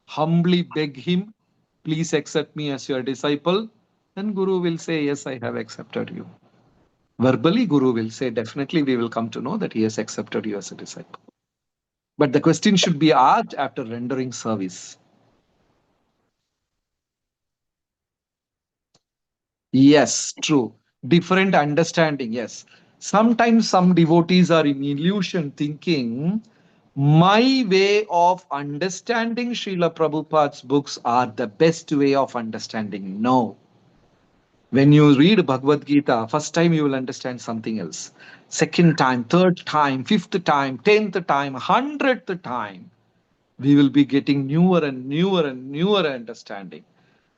humbly beg him, please accept me as your disciple. Then Guru will say, yes, I have accepted you. Verbally, Guru will say, definitely we will come to know that he has accepted you as a disciple. But the question should be asked after rendering service. Yes, true. Different understanding, yes. Sometimes some devotees are in illusion thinking, my way of understanding Srila Prabhupada's books are the best way of understanding. No. When you read Bhagavad Gita, first time you will understand something else. Second time, third time, fifth time, 10th time, 100th time, we will be getting newer and newer and newer understanding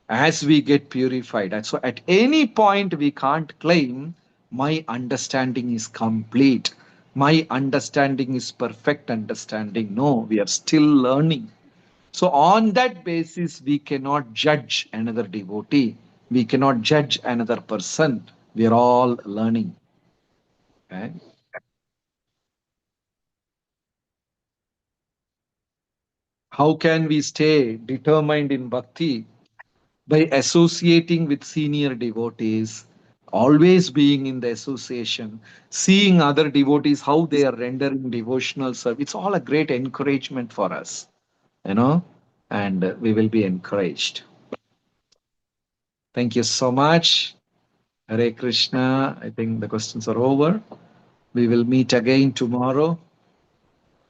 as we get purified. And so at any point, we can't claim my understanding is complete. My understanding is perfect understanding. No, we are still learning. So on that basis, we cannot judge another devotee. We cannot judge another person. We are all learning. Okay? How can we stay determined in bhakti? By associating with senior devotees, always being in the association, seeing other devotees, how they are rendering devotional service. It's all a great encouragement for us, and we will be encouraged. Thank you so much. Hare Krishna. I think the questions are over. We will meet again tomorrow.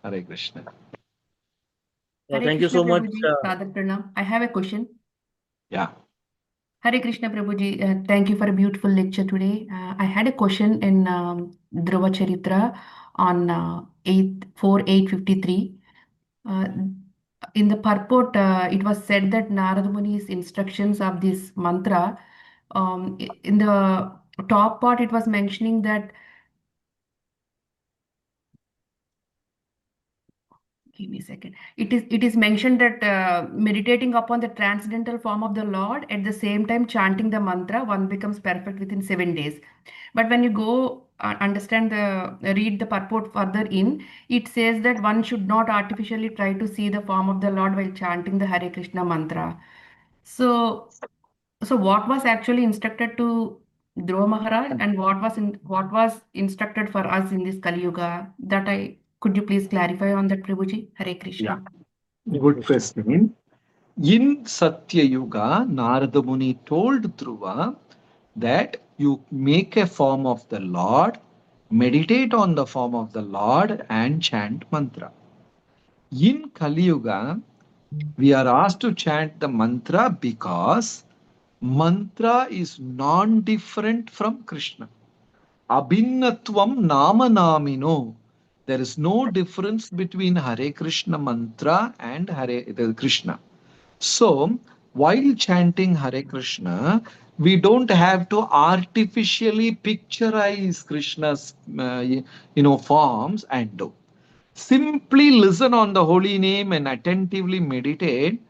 Hare Krishna. Hare Thank you Krishna so much. Prabhuji, Sadak Pranam. I have a question. Yeah. Hare Krishna Prabhuji, thank you for a beautiful lecture today. I had a question in DHRUVA Caritra on 8/4/853. In the purport, it was said that Narada Muni's instructions of this mantra, in the top part, it was mentioning that. Give me a second. It is mentioned that meditating upon the transcendental form of the Lord at the same time chanting the mantra, one becomes perfect within 7 days. But when you go read the purport further in, it says that one should not artificially try to see the form of the Lord while chanting the Hare Krishna mantra. So what was actually instructed to Dhruva Maharaj and what was instructed for us in this Kali Yuga? Could you please clarify on that, Prabhuji? Hare Krishna. Yeah. Good question. In Satya Yuga, Narada Muni told Dhruva that you make a form of the Lord, meditate on the form of the Lord, and chant mantra. In Kali Yuga, we are asked to chant the mantra because mantra is non-different from Krishna. Abhinnatvam nama namino. There is no difference between Hare Krishna mantra and Krishna. So, while chanting Hare Krishna, we don't have to artificially picturize Krishna's, forms and do. Simply listen on the holy name and attentively meditate.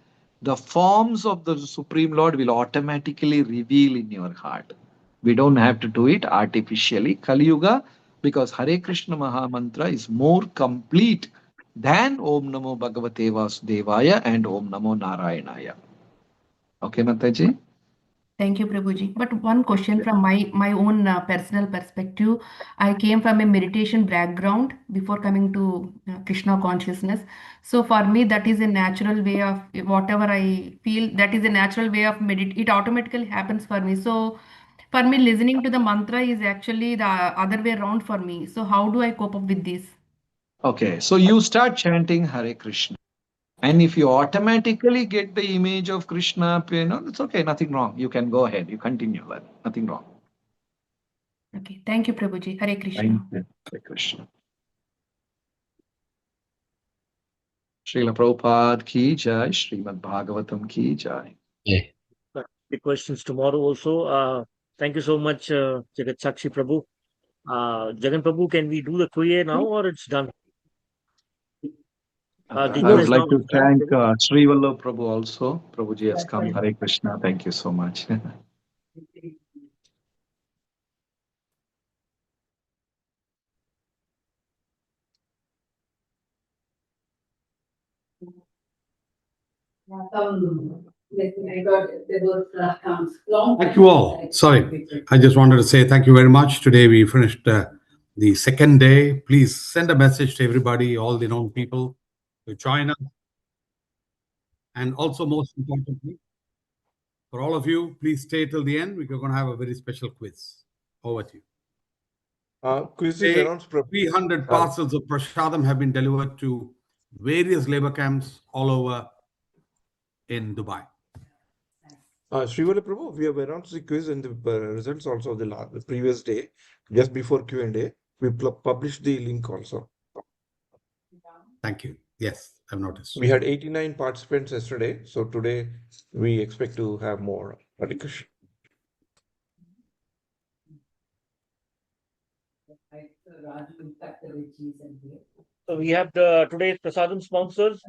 The forms of the Supreme Lord will automatically reveal in your heart. We don't have to do it artificially. Kali Yuga, because Hare Krishna Maha Mantra is more complete than Om Namo Bhagavate Vasudevaya and Om Namo Narayanaya. Okay, Mataji? Thank you, Prabhuji. But one question from my own personal perspective. I came from a meditation background before coming to Krishna consciousness. So for me, that is a natural way of whatever I feel. That is a natural way of meditate. It automatically happens for me. So for me, listening to the mantra is actually the other way around for me. So how do I cope up with this? Okay, so you start chanting Hare Krishna. And if you automatically get the image of Krishna, it's okay, nothing wrong. You can go ahead, you continue that, nothing wrong. Okay, thank you, Prabhuji. Hare Krishna. Thank you. Hare Krishna. Srila Prabhupada ki jai, Srimad Bhagavatam ki jai. Yeah. The questions tomorrow also. Thank you so much, Jagat Sakshi Prabhu. Jagan Prabhu, can we do the Q&A now or it's done? I would like to thank Sri Vallabh Prabhu also. Prabhuji has come. Hare Krishna. Thank you so much. Thank you all. Sorry, I just wanted to say thank you very much. Today we finished the second day. Please send a message to everybody, all the known people, to join us. And also, most importantly, for all of you, please stay till the end. We're going to have a very special quiz. Over to you. Quiz is announced. 300 parcels of prasadam have been delivered to various labor camps all over in Dubai. Sri Vallabh Prabhu, we have announced the quiz and the results also of the previous day, just before Q&A. We published the link also. Thank you. Yes, I've noticed. We had 89 participants yesterday, so today we expect to have more. Radhikash. So we have today's Prasadam sponsors,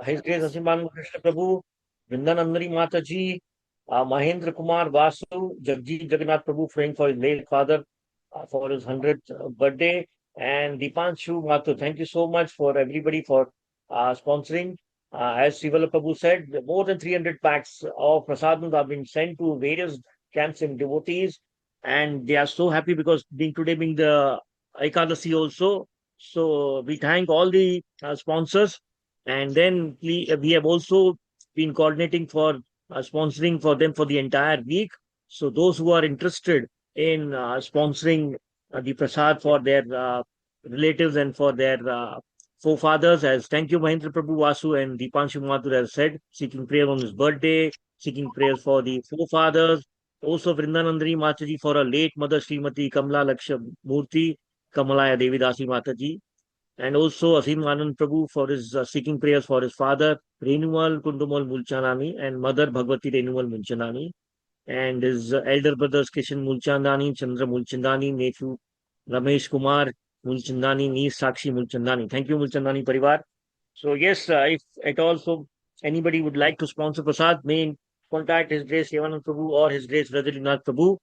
His Grace Asimanand Krishna Prabhu, Vrindanandari Mataji, Mahendra Kumar Vasu, Jagjeet Jagannath Prabhu praying for his late father for his 100th birthday. And Dipanshu Mathur, thank you so much for everybody for sponsoring. As Sivala Prabhu said, more than 300 packs of prasadam have been sent to various camps and devotees. And they are so happy because today being the Ekadasi also. So we thank all the sponsors. And then we have also been coordinating for sponsoring for them for the entire week. So those who are interested in sponsoring the prasad for their relatives and for their forefathers, as thank you Mahendra Prabhu Vasu and Dipanshu Mathur has said, seeking prayer on his birthday, seeking prayers for the forefathers. Also Vrindanandri Mataji for her late mother Srimati Kamla Laksha Murthy Kamalaya Devidasi Mataji. And also Asim Anand Prabhu for his seeking prayers for his father, Renumal Kundumal Mulchanani, and mother Bhagwati Renumal Mulchanani, and his elder brothers Kishan Mulchandani, Chandra Mulchandani, nephew Ramesh Kumar Mulchandani, niece Sakshi Mulchandani. Thank you, Mulchandani Parivar. So, yes, if at all, so anybody would like to sponsor Prasad, may contact His Grace Sevanand Prabhu or His Grace Rajadinath Prabhu.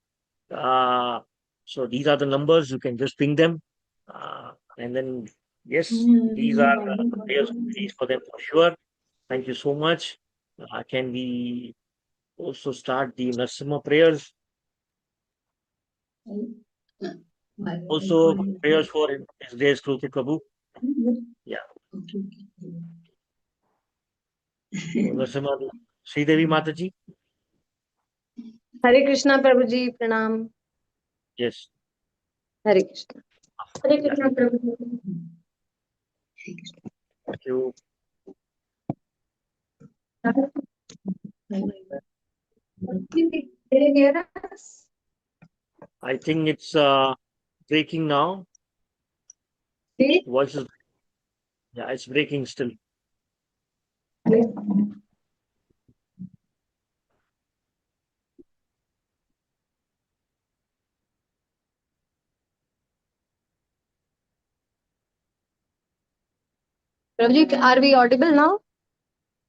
So, these are the numbers, you can just ping them. And then, yes, these are the prayers for them for sure. Thank you so much. Can we also start the Narsimha prayers? Also, prayers for His Grace Kruti Prabhu. Yeah. Narsimha, Sri Devi Mataji. Hare Krishna Prabhuji, pranam. Yes. Hare Krishna. Hare Yeah. Krishna Prabhuji. Thank you. Can you hear us? I think it's breaking now. See? Voice is, yeah, it's breaking still. Prabhuji, are we audible now?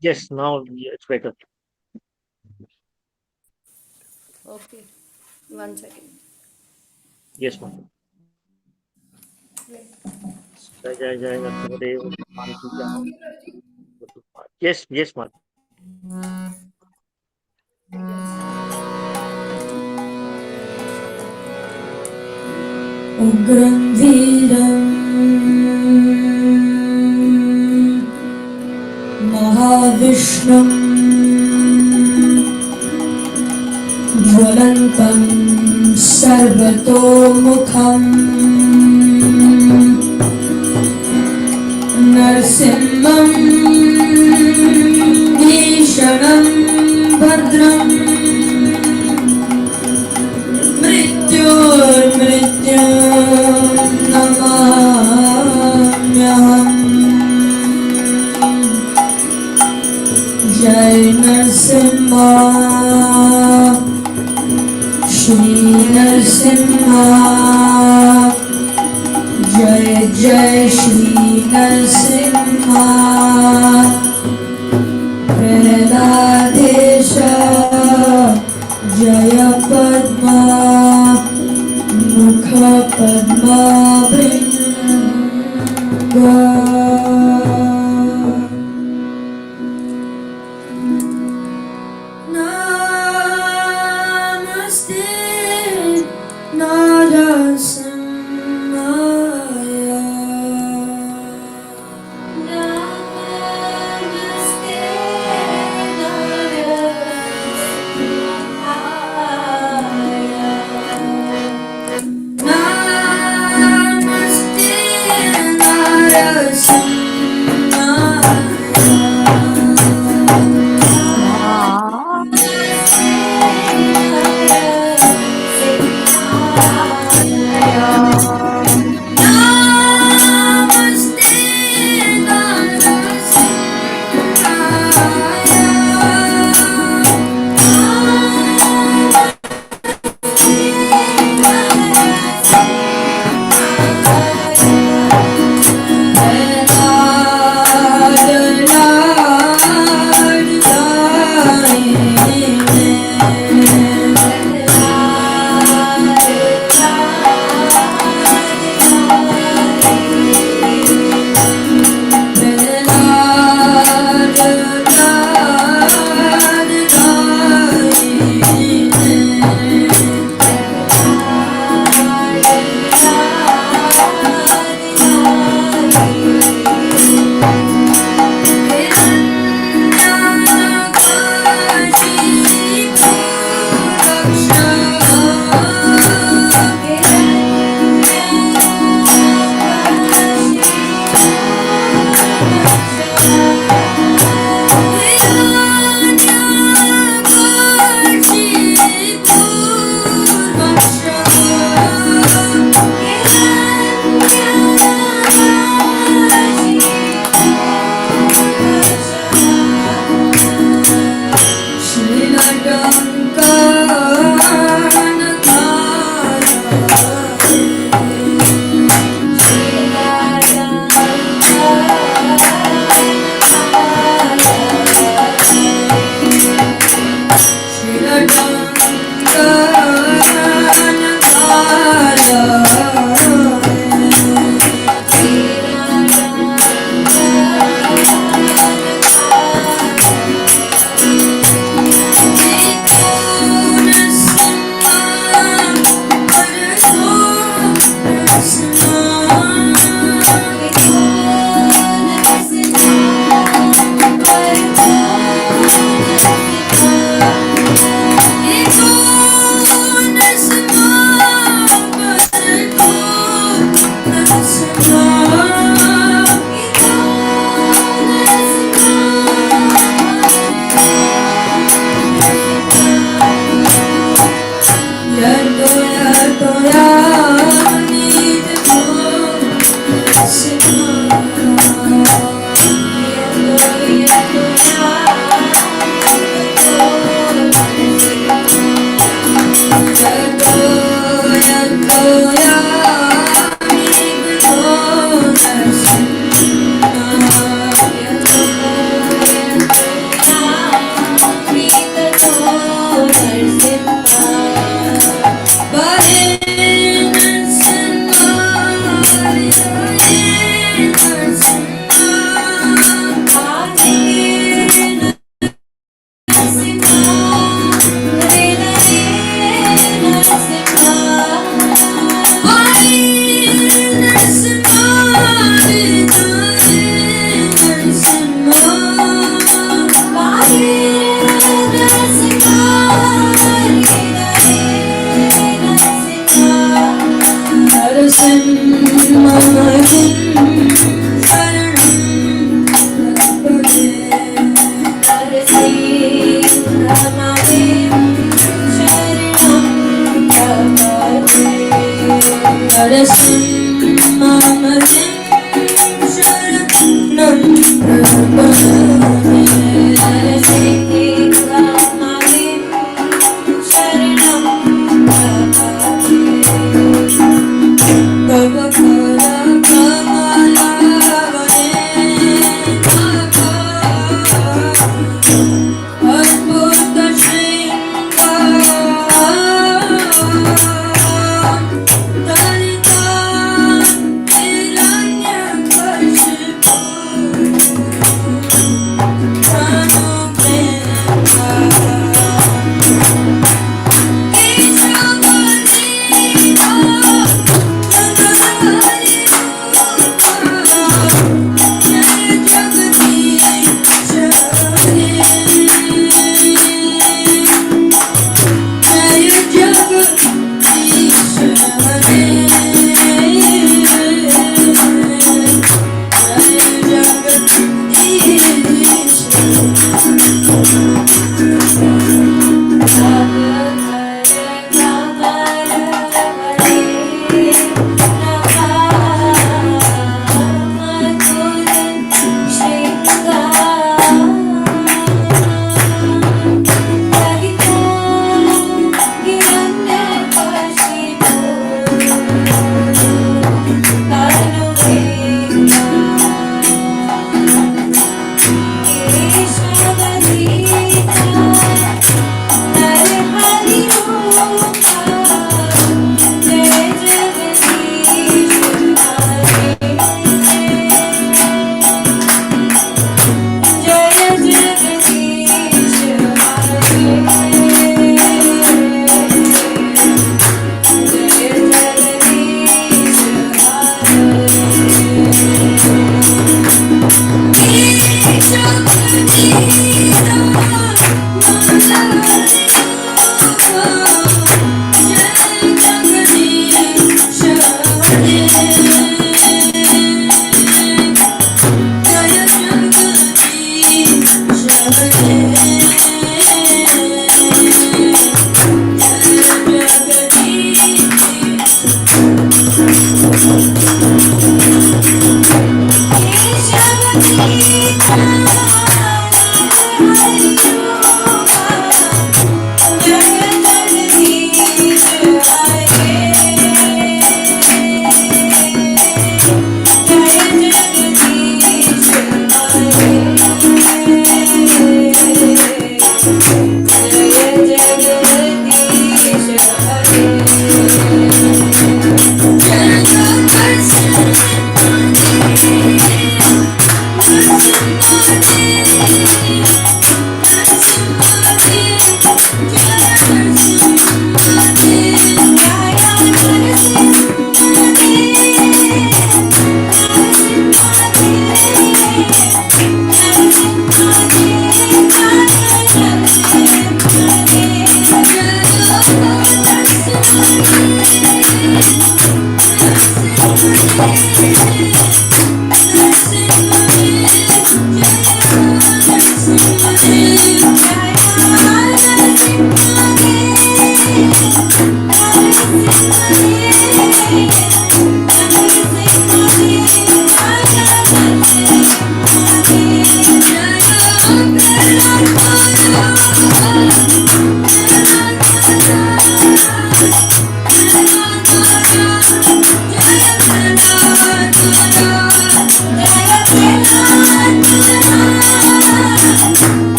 Yes, now it's better. Okay. 1 second. Yes, ma'am. Jai Jai Jai Narsimhadev, Bhagwan Ki Jai. Yes, yes, ma'am. उग्रं वीरं महाविष्णुं ज्वलन्तं सर्वतोमुखं नरसिंहं भीषणं भद्रम् मृत्युर्मृत्युं नमाम्यहम् जय नरसिंहा श्री नरसिंहा जय जय श्री नरसिंहा प्रहलादेश जय पद्मा मुख पद्मा भृंग नमस्ते नरसिंहाय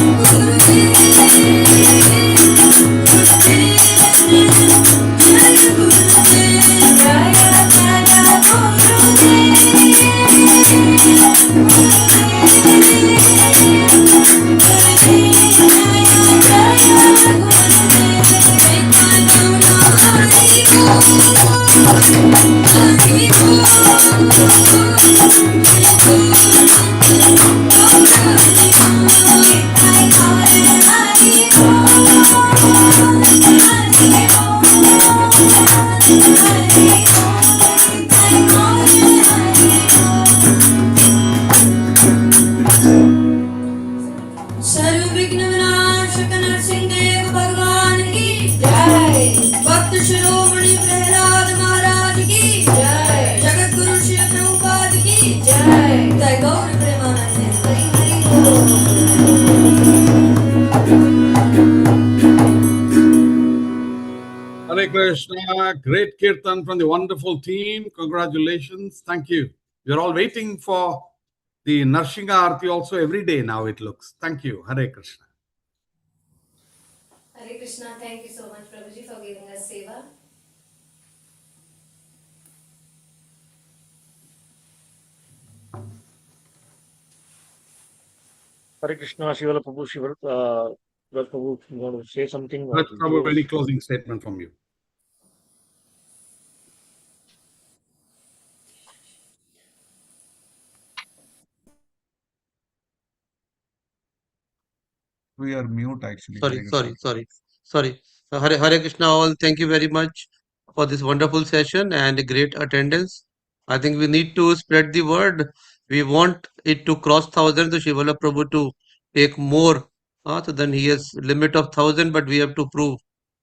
Jai सर्वविघ्न विनाशक नरसिंहदेव भगवान की जय। भक्त शिरोमणि प्रहलाद महाराज की जय। जगत गुरु श्री प्रभुपाद की जय। जय गौर प्रेमानंद हरि हरि बोल। Hare Krishna, great kirtan from the wonderful team. Congratulations. Thank you. We're all waiting for the Narshinga Aarti also every day now, it looks. Thank you. Hare Krishna. Hare Krishna. Thank you so much, Prabhuji, for giving us seva. Hare Krishna, Shivala Prabhu, Prabhu, you want to say something? Let's have any closing statement from you. We are mute actually. Sorry, Hare sorry, Krishna. sorry. Hare Krishna all. Thank you very much for this wonderful session and great attendance. I think we need to spread the word. We want it to cross 1,000. So Shivala Prabhu to take more. So then he has limit of 1,000, but we have to prove.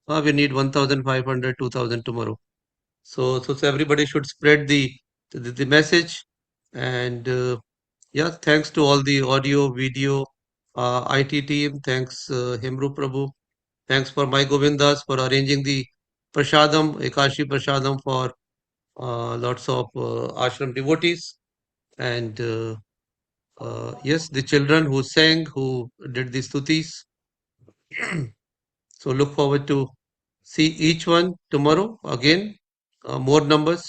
We need 1,500, 2,000 tomorrow. So everybody should spread the message. And yeah, thanks to all the audio, video, IT team. Thanks Himru Prabhu. Thanks for my Govindas for arranging the Prashadam, Ekashi Prashadam for lots of ashram devotees. And yes, the children who sang, who did the stutis. So look forward to see each one tomorrow. Again, more numbers.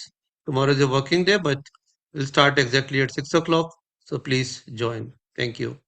Tomorrow is a working day, but we'll start exactly at 6 o'clock. So please join. Thank you.